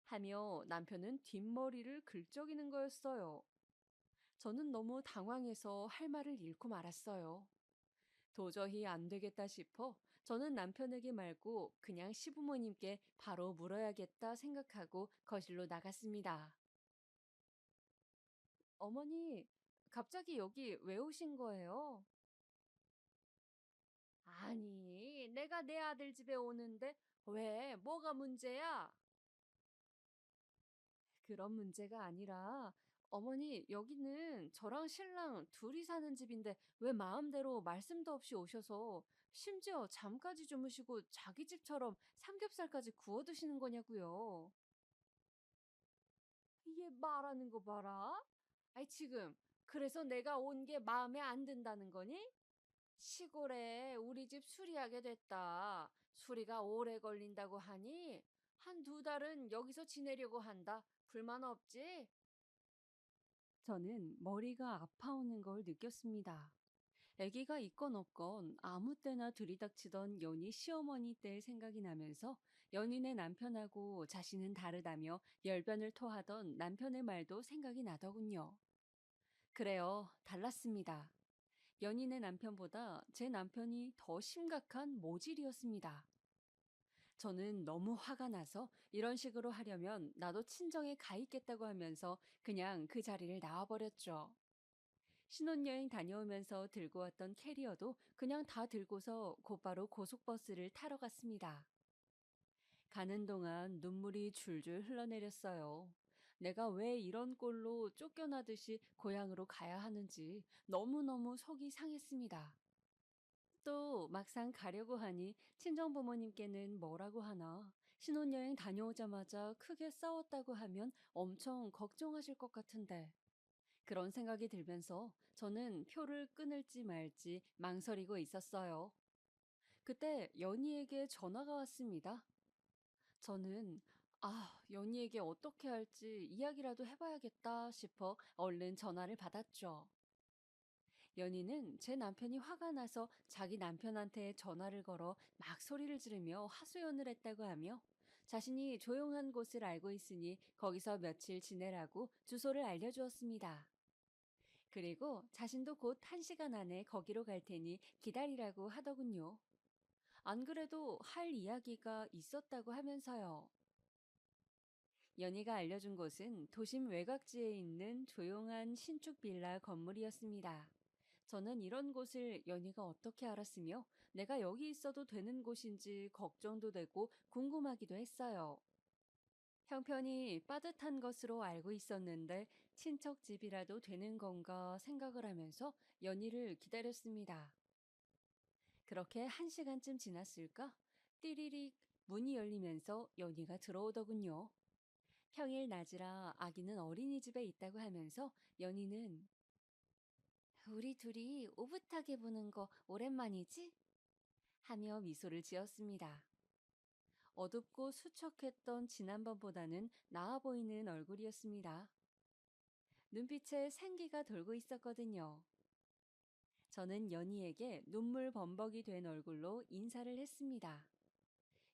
하며 남편은 뒷머리를 긁적이는 거였어요. 저는 너무 당황해서 할 말을 잃고 말았어요. 도저히 안 되겠다 싶어 저는 남편에게 말고 그냥 시부모님께 바로 물어야겠다 생각하고 거실로 나갔습니다. 어머니, 갑자기 여기 왜 오신 거예요? 아니, 내가 내 아들 집에 오는데 왜? 뭐가 문제야? 그런 문제가 아니라 어머니, 여기는 저랑 신랑 둘이 사는 집인데 왜 마음대로 말씀도 없이 오셔서 심지어 잠까지 주무시고 자기 집처럼 삼겹살까지 구워 드시는 거냐고요. 이게 말하는 거 봐라. 아이 지금 그래서 내가 온 게 마음에 안 든다는 거니? 시골에 우리 집 수리하게 됐다. 수리가 오래 걸린다고 하니 한 두 달은 여기서 지내려고 한다. 불만 없지? 저는 머리가 아파오는 걸 느꼈습니다. 아기가 있건 없건 아무 때나 들이닥치던 연희 시어머니 때의 생각이 나면서 연인의 남편하고 자신은 다르다며 열변을 토하던 남편의 말도 생각이 나더군요. 그래요, 달랐습니다. 연인의 남편보다 제 남편이 더 심각한 모질이었습니다. 저는 너무 화가 나서 이런 식으로 하려면 나도 친정에 가 있겠다고 하면서 그냥 그 자리를 나와버렸죠. 신혼여행 다녀오면서 들고 왔던 캐리어도 그냥 다 들고서 곧바로 고속버스를 타러 갔습니다. 가는 동안 눈물이 줄줄 흘러내렸어요. 내가 왜 이런 꼴로 쫓겨나듯이 고향으로 가야 하는지 너무너무 속이 상했습니다. 또 막상 가려고 하니 친정부모님께는 뭐라고 하나, 신혼여행 다녀오자마자 크게 싸웠다고 하면 엄청 걱정하실 것 같은데, 그런 생각이 들면서 저는 표를 끊을지 말지 망설이고 있었어요. 그때 연희에게 전화가 왔습니다. 저는 연희에게 어떻게 할지 이야기라도 해봐야겠다 싶어 얼른 전화를 받았죠. 연희는 제 남편이 화가 나서 자기 남편한테 전화를 걸어 막 소리를 지르며 하소연을 했다고 하며 자신이 조용한 곳을 알고 있으니 거기서 며칠 지내라고 주소를 알려주었습니다. 그리고 자신도 곧 1시간 안에 거기로 갈 테니 기다리라고 하더군요. 안 그래도 할 이야기가 있었다고 하면서요. 연희가 알려준 곳은 도심 외곽지에 있는 조용한 신축 빌라 건물이었습니다. 저는 이런 곳을 연희가 어떻게 알았으며 내가 여기 있어도 되는 곳인지 걱정도 되고 궁금하기도 했어요. 형편이 빠듯한 것으로 알고 있었는데 친척 집이라도 되는 건가 생각을 하면서 연희를 기다렸습니다. 그렇게 1시간쯤 지났을까? 띠리릭 문이 열리면서 연희가 들어오더군요. 평일 낮이라 아기는 어린이집에 있다고 하면서 연희는 우리 둘이 오붓하게 보는 거 오랜만이지? 하며 미소를 지었습니다. 어둡고 수척했던 지난번보다는 나아 보이는 얼굴이었습니다. 눈빛에 생기가 돌고 있었거든요. 저는 연희에게 눈물 범벅이 된 얼굴로 인사를 했습니다.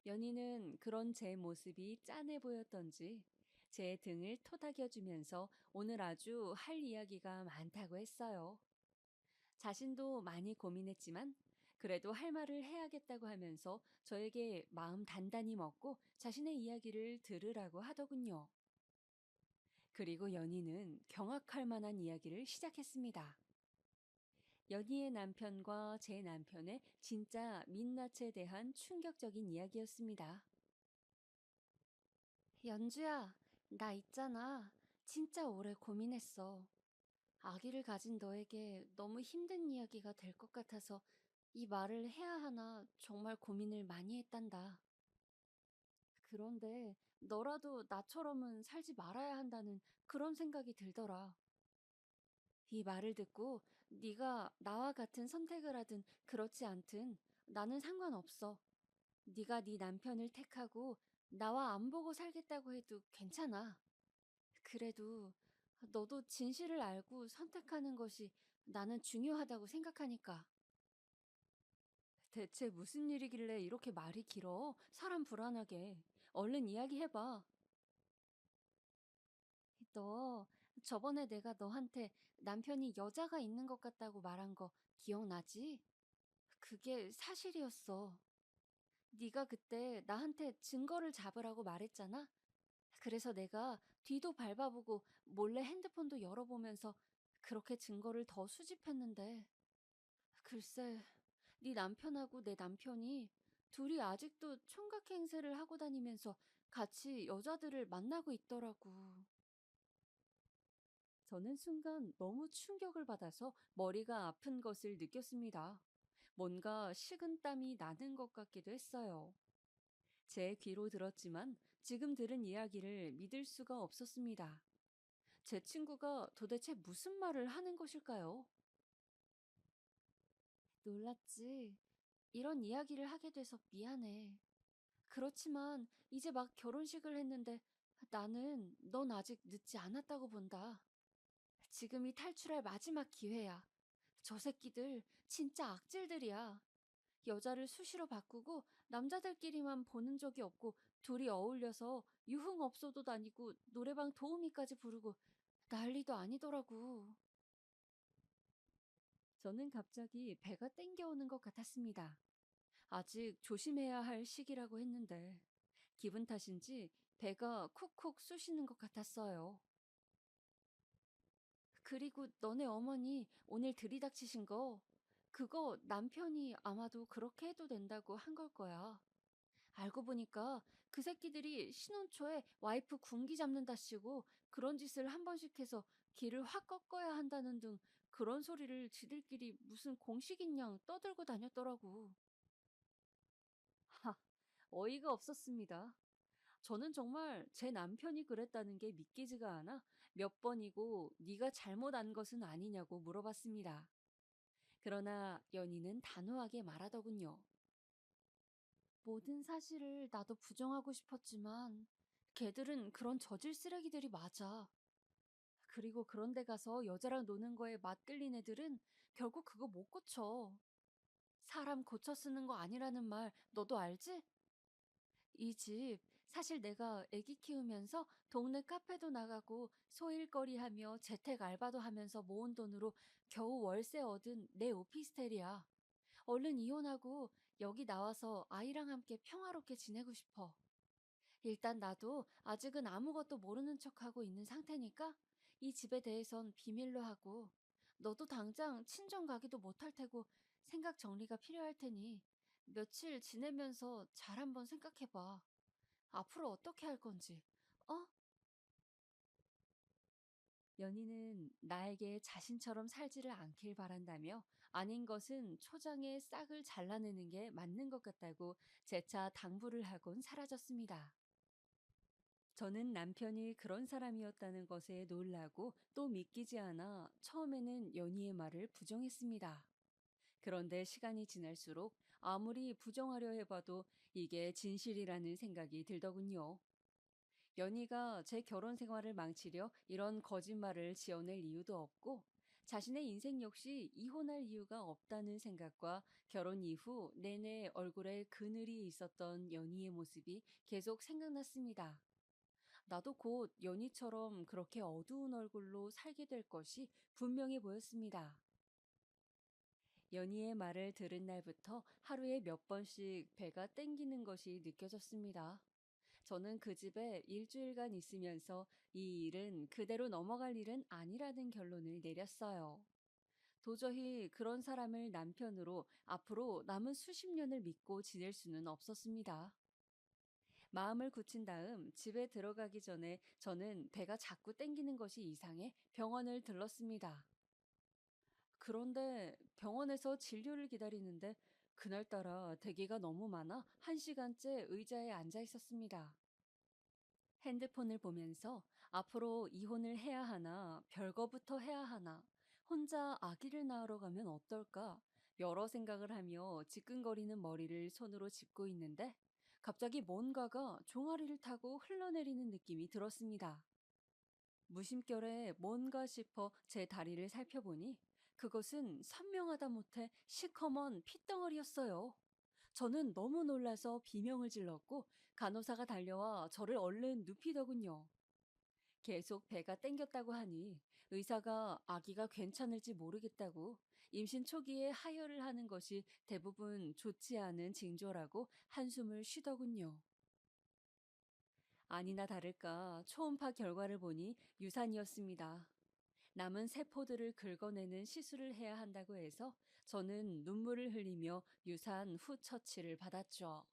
연희는 그런 제 모습이 짠해 보였던지 제 등을 토닥여주면서 오늘 아주 할 이야기가 많다고 했어요. 자신도 많이 고민했지만 그래도 할 말을 해야겠다고 하면서 저에게 마음 단단히 먹고 자신의 이야기를 들으라고 하더군요. 그리고 연희는 경악할 만한 이야기를 시작했습니다. 연희의 남편과 제 남편의 진짜 민낯에 대한 충격적인 이야기였습니다. 연주야, 나 있잖아. 진짜 오래 고민했어. 아기를 가진 너에게 너무 힘든 이야기가 될 것 같아서 이 말을 해야 하나 정말 고민을 많이 했단다. 그런데 너라도 나처럼은 살지 말아야 한다는 그런 생각이 들더라. 이 말을 듣고 네가 나와 같은 선택을 하든 그렇지 않든 나는 상관없어. 네가 네 남편을 택하고 나와 안 보고 살겠다고 해도 괜찮아. 그래도 너도 진실을 알고 선택하는 것이 나는 중요하다고 생각하니까. 대체 무슨 일이길래 이렇게 말이 길어? 사람 불안하게. 얼른 이야기해봐. 너 저번에 내가 너한테 남편이 여자가 있는 것 같다고 말한 거 기억나지? 그게 사실이었어. 네가 그때 나한테 증거를 잡으라고 말했잖아? 그래서 내가 뒤도 밟아보고 몰래 핸드폰도 열어보면서 그렇게 증거를 더 수집했는데 글쎄 네 남편하고 내 남편이 둘이 아직도 총각 행세를 하고 다니면서 같이 여자들을 만나고 있더라고. 저는 순간 너무 충격을 받아서 머리가 아픈 것을 느꼈습니다. 뭔가 식은땀이 나는 것 같기도 했어요. 제 귀로 들었지만 지금 들은 이야기를 믿을 수가 없었습니다. 제 친구가 도대체 무슨 말을 하는 것일까요? 놀랐지. 이런 이야기를 하게 돼서 미안해. 그렇지만 이제 막 결혼식을 했는데 나는 넌 아직 늦지 않았다고 본다. 지금이 탈출할 마지막 기회야. 저 새끼들 진짜 악질들이야. 여자를 수시로 바꾸고 남자들끼리만 보는 적이 없고 둘이 어울려서 유흥업소도 다니고 노래방 도우미까지 부르고 난리도 아니더라고. 저는 갑자기 배가 땡겨오는 것 같았습니다. 아직 조심해야 할 시기라고 했는데 기분 탓인지 배가 쿡쿡 쑤시는 것 같았어요. 그리고 너네 어머니 오늘 들이닥치신 거 그거 남편이 아마도 그렇게 해도 된다고 한 걸 거야. 알고 보니까 그 새끼들이 신혼 초에 와이프 군기 잡는다시고 그런 짓을 한 번씩 해서 길을 확 꺾어야 한다는 등 그런 소리를 지들끼리 무슨 공식인 양 떠들고 다녔더라고. 하, 어이가 없었습니다. 저는 정말 제 남편이 그랬다는 게 믿기지가 않아 몇 번이고 네가 잘못 안 것은 아니냐고 물어봤습니다. 그러나 연희는 단호하게 말하더군요. 모든 사실을 나도 부정하고 싶었지만 걔들은 그런 저질 쓰레기들이 맞아. 그리고 그런 데 가서 여자랑 노는 거에 맛 끌린 애들은 결국 그거 못 고쳐. 사람 고쳐 쓰는 거 아니라는 말 너도 알지? 이 집 사실 내가 애기 키우면서 동네 카페도 나가고 소일거리 하며 재택 알바도 하면서 모은 돈으로 겨우 월세 얻은 내 오피스텔이야. 얼른 이혼하고 여기 나와서 아이랑 함께 평화롭게 지내고 싶어. 일단 나도 아직은 아무것도 모르는 척하고 있는 상태니까 이 집에 대해선 비밀로 하고 너도 당장 친정 가기도 못할 테고 생각 정리가 필요할 테니 며칠 지내면서 잘 한번 생각해봐. 앞으로 어떻게 할 건지, 어? 연희는 나에게 자신처럼 살지를 않길 바란다며 아닌 것은 초장에 싹을 잘라내는 게 맞는 것 같다고 재차 당부를 하곤 사라졌습니다. 저는 남편이 그런 사람이었다는 것에 놀라고 또 믿기지 않아 처음에는 연희의 말을 부정했습니다. 그런데 시간이 지날수록 아무리 부정하려 해봐도 이게 진실이라는 생각이 들더군요. 연희가 제 결혼 생활을 망치려 이런 거짓말을 지어낼 이유도 없고 자신의 인생 역시 이혼할 이유가 없다는 생각과 결혼 이후 내내 얼굴에 그늘이 있었던 연희의 모습이 계속 생각났습니다. 나도 곧 연희처럼 그렇게 어두운 얼굴로 살게 될 것이 분명해 보였습니다. 연희의 말을 들은 날부터 하루에 몇 번씩 배가 땡기는 것이 느껴졌습니다. 저는 그 집에 일주일간 있으면서 이 일은 그대로 넘어갈 일은 아니라는 결론을 내렸어요. 도저히 그런 사람을 남편으로 앞으로 남은 수십 년을 믿고 지낼 수는 없었습니다. 마음을 굳힌 다음 집에 들어가기 전에 저는 배가 자꾸 땡기는 것이 이상해 병원을 들렀습니다. 그런데 병원에서 진료를 기다리는데 그날따라 대기가 너무 많아 1시간째 의자에 앉아 있었습니다. 핸드폰을 보면서 앞으로 이혼을 해야 하나, 별거부터 해야 하나, 혼자 아기를 낳으러 가면 어떨까, 여러 생각을 하며 지끈거리는 머리를 손으로 짚고 있는데 갑자기 뭔가가 종아리를 타고 흘러내리는 느낌이 들었습니다. 무심결에 뭔가 싶어 제 다리를 살펴보니 그것은 선명하다 못해 시커먼 핏덩어리였어요. 저는 너무 놀라서 비명을 질렀고 간호사가 달려와 저를 얼른 눕히더군요. 계속 배가 땡겼다고 하니 의사가 아기가 괜찮을지 모르겠다고 임신 초기에 하혈을 하는 것이 대부분 좋지 않은 징조라고 한숨을 쉬더군요. 아니나 다를까 초음파 결과를 보니 유산이었습니다. 남은 세포들을 긁어내는 시술을 해야 한다고 해서 저는 눈물을 흘리며 유산 후 처치를 받았죠.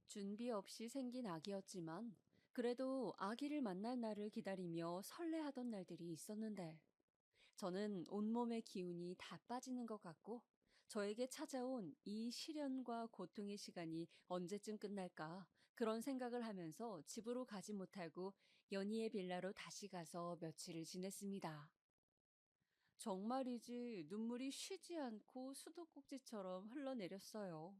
준비 없이 생긴 아기였지만 그래도 아기를 만날 날을 기다리며 설레하던 날들이 있었는데 저는 온몸의 기운이 다 빠지는 것 같고 저에게 찾아온 이 시련과 고통의 시간이 언제쯤 끝날까 그런 생각을 하면서 집으로 가지 못하고 연희의 빌라로 다시 가서 며칠을 지냈습니다. 정말이지 눈물이 쉬지 않고 수도꼭지처럼 흘러내렸어요.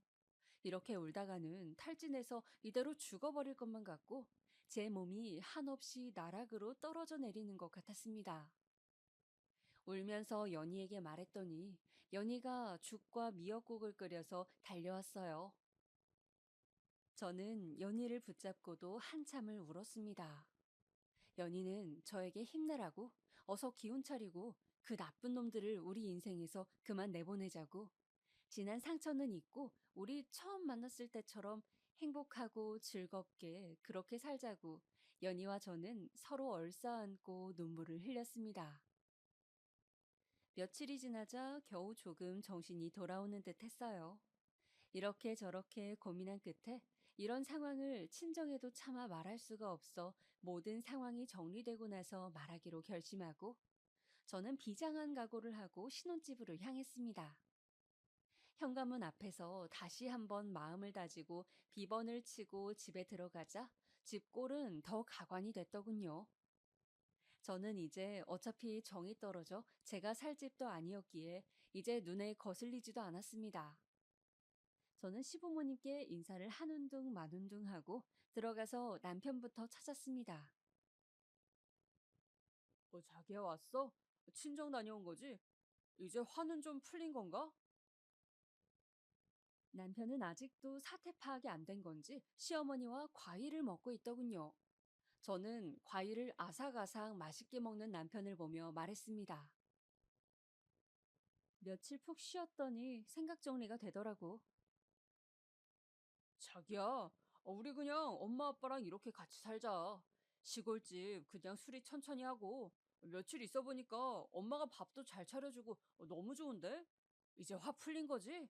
이렇게 울다가는 탈진해서 이대로 죽어버릴 것만 같고 제 몸이 한없이 나락으로 떨어져 내리는 것 같았습니다. 울면서 연희에게 말했더니 연희가 죽과 미역국을 끓여서 달려왔어요. 저는 연희를 붙잡고도 한참을 울었습니다. 연희는 저에게 힘내라고 어서 기운 차리고 그 나쁜 놈들을 우리 인생에서 그만 내보내자고 지난 상처는 잊고 우리 처음 만났을 때처럼 행복하고 즐겁게 그렇게 살자고 연희와 저는 서로 얼싸안고 눈물을 흘렸습니다. 며칠이 지나자 겨우 조금 정신이 돌아오는 듯 했어요. 이렇게 저렇게 고민한 끝에 이런 상황을 친정에도 차마 말할 수가 없어 모든 상황이 정리되고 나서 말하기로 결심하고 저는 비장한 각오를 하고 신혼집으로 향했습니다. 현관문 앞에서 다시 한번 마음을 다지고 비번을 치고 집에 들어가자 집골은 더 가관이 됐더군요. 저는 이제 어차피 정이 떨어져 제가 살 집도 아니었기에 이제 눈에 거슬리지도 않았습니다. 저는 시부모님께 인사를 한운둥 만운둥 하고 들어가서 남편부터 찾았습니다. 자기야 왔어? 친정 다녀온 거지? 이제 화는 좀 풀린 건가? 남편은 아직도 사태 파악이 안 된 건지 시어머니와 과일을 먹고 있더군요. 저는 과일을 아삭아삭 맛있게 먹는 남편을 보며 말했습니다. 며칠 푹 쉬었더니 생각 정리가 되더라고. 자기야, 우리 그냥 엄마 아빠랑 이렇게 같이 살자. 시골집 그냥 수리 천천히 하고 며칠 있어 보니까 엄마가 밥도 잘 차려주고 너무 좋은데? 이제 화 풀린 거지?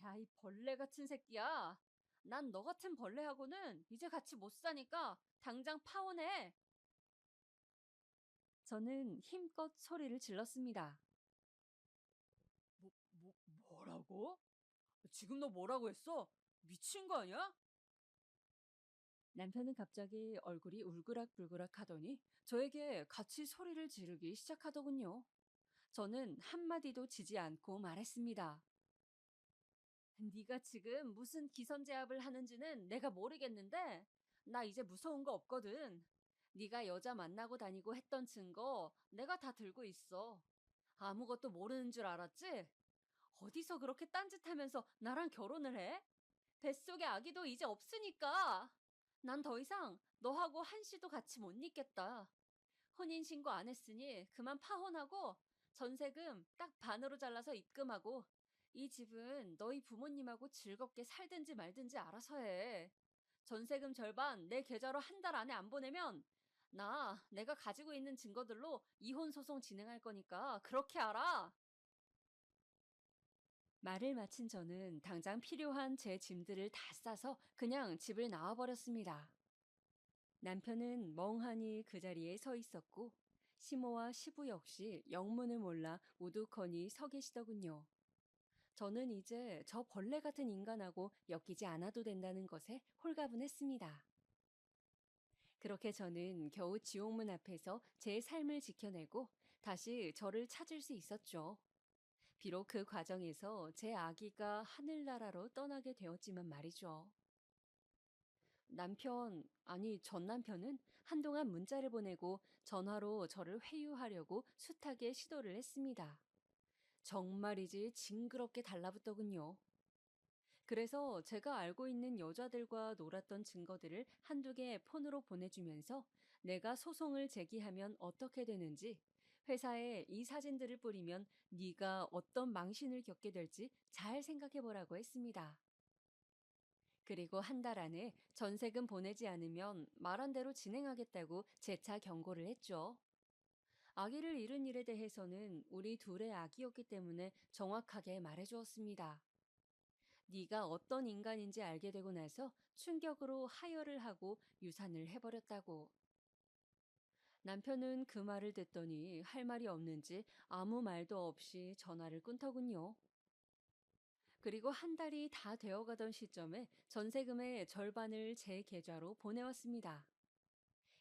야, 이 벌레 같은 새끼야. 난 너 같은 벌레하고는 이제 같이 못 사니까 당장 파혼해. 저는 힘껏 소리를 질렀습니다. 뭐라고? 지금 너 뭐라고 했어? 미친 거 아니야? 남편은 갑자기 얼굴이 울그락불그락 하더니 저에게 같이 소리를 지르기 시작하더군요. 저는 한마디도 지지 않고 말했습니다. 네가 지금 무슨 기선제압을 하는지는 내가 모르겠는데 나 이제 무서운 거 없거든. 네가 여자 만나고 다니고 했던 증거 내가 다 들고 있어. 아무것도 모르는 줄 알았지? 어디서 그렇게 딴짓하면서 나랑 결혼을 해? 뱃속에 아기도 이제 없으니까. 난 더 이상 너하고 한시도 같이 못 있겠다. 혼인신고 안 했으니 그만 파혼하고 전세금 딱 반으로 잘라서 입금하고 이 집은 너희 부모님하고 즐겁게 살든지 말든지 알아서 해. 전세금 절반 내 계좌로 한 달 안에 안 보내면 내가 가지고 있는 증거들로 이혼 소송 진행할 거니까 그렇게 알아. 말을 마친 저는 당장 필요한 제 짐들을 다 싸서 그냥 집을 나와버렸습니다. 남편은 멍하니 그 자리에 서 있었고 시모와 시부 역시 영문을 몰라 우두커니 서 계시더군요. 저는 이제 저 벌레 같은 인간하고 엮이지 않아도 된다는 것에 홀가분했습니다. 그렇게 저는 겨우 지옥문 앞에서 제 삶을 지켜내고 다시 저를 찾을 수 있었죠. 비록 그 과정에서 제 아기가 하늘나라로 떠나게 되었지만 말이죠. 전 남편은 한동안 문자를 보내고 전화로 저를 회유하려고 숱하게 시도를 했습니다. 정말이지 징그럽게 달라붙더군요. 그래서 제가 알고 있는 여자들과 놀았던 증거들을 한두 개 폰으로 보내주면서 내가 소송을 제기하면 어떻게 되는지, 회사에 이 사진들을 뿌리면 네가 어떤 망신을 겪게 될지 잘 생각해 보라고 했습니다. 그리고 한 달 안에 전세금 보내지 않으면 말한 대로 진행하겠다고 재차 경고를 했죠. 아기를 잃은 일에 대해서는 우리 둘의 아기였기 때문에 정확하게 말해주었습니다. 네가 어떤 인간인지 알게 되고 나서 충격으로 하혈을 하고 유산을 해버렸다고. 남편은 그 말을 듣더니 할 말이 없는지 아무 말도 없이 전화를 끊더군요. 그리고 한 달이 다 되어가던 시점에 전세금의 절반을 제 계좌로 보내왔습니다.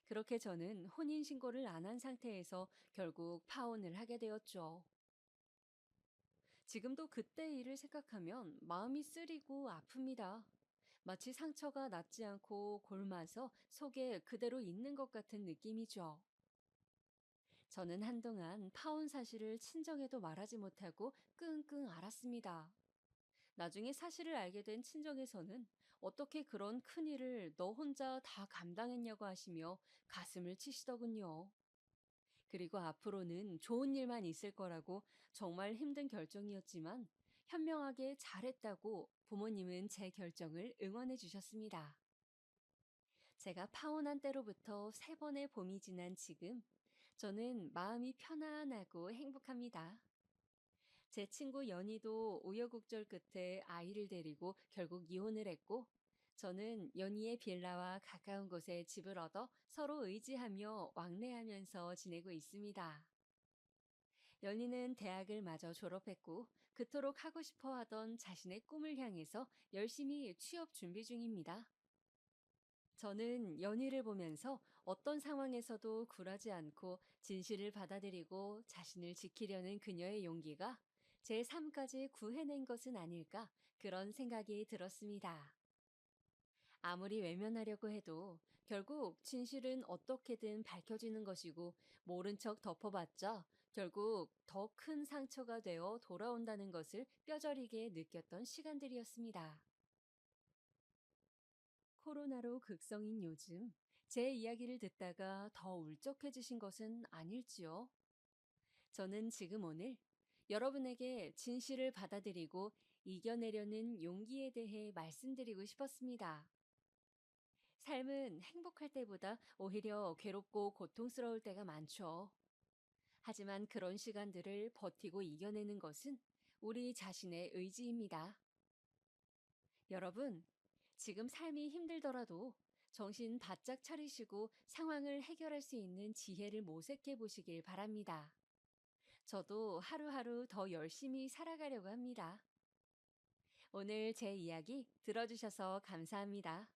그렇게 저는 혼인신고를 안 한 상태에서 결국 파혼을 하게 되었죠. 지금도 그때 일을 생각하면 마음이 쓰리고 아픕니다. 마치 상처가 낫지 않고 골마서 속에 그대로 있는 것 같은 느낌이죠. 저는 한동안 파혼 사실을 친정에도 말하지 못하고 끙끙 앓았습니다. 나중에 사실을 알게 된 친정에서는 어떻게 그런 큰일을 너 혼자 다 감당했냐고 하시며 가슴을 치시더군요. 그리고 앞으로는 좋은 일만 있을 거라고 정말 힘든 결정이었지만 현명하게 잘했다고 부모님은 제 결정을 응원해 주셨습니다. 제가 파혼한 때로부터 3번의 봄이 지난 지금, 저는 마음이 편안하고 행복합니다. 제 친구 연희도 우여곡절 끝에 아이를 데리고 결국 이혼을 했고, 저는 연희의 빌라와 가까운 곳에 집을 얻어 서로 의지하며 왕래하면서 지내고 있습니다. 연희는 대학을 마저 졸업했고, 그토록 하고 싶어 하던 자신의 꿈을 향해서 열심히 취업 준비 중입니다. 저는 연희를 보면서 어떤 상황에서도 굴하지 않고 진실을 받아들이고 자신을 지키려는 그녀의 용기가 제 삶까지 구해낸 것은 아닐까 그런 생각이 들었습니다. 아무리 외면하려고 해도 결국 진실은 어떻게든 밝혀지는 것이고 모른 척 덮어봤자 결국 더 큰 상처가 되어 돌아온다는 것을 뼈저리게 느꼈던 시간들이었습니다. 코로나로 극성인 요즘 제 이야기를 듣다가 더 울적해지신 것은 아닐지요? 저는 지금 오늘 여러분에게 진실을 받아들이고 이겨내려는 용기에 대해 말씀드리고 싶었습니다. 삶은 행복할 때보다 오히려 괴롭고 고통스러울 때가 많죠. 하지만 그런 시간들을 버티고 이겨내는 것은 우리 자신의 의지입니다. 여러분, 지금 삶이 힘들더라도 정신 바짝 차리시고 상황을 해결할 수 있는 지혜를 모색해 보시길 바랍니다. 저도 하루하루 더 열심히 살아가려고 합니다. 오늘 제 이야기 들어주셔서 감사합니다.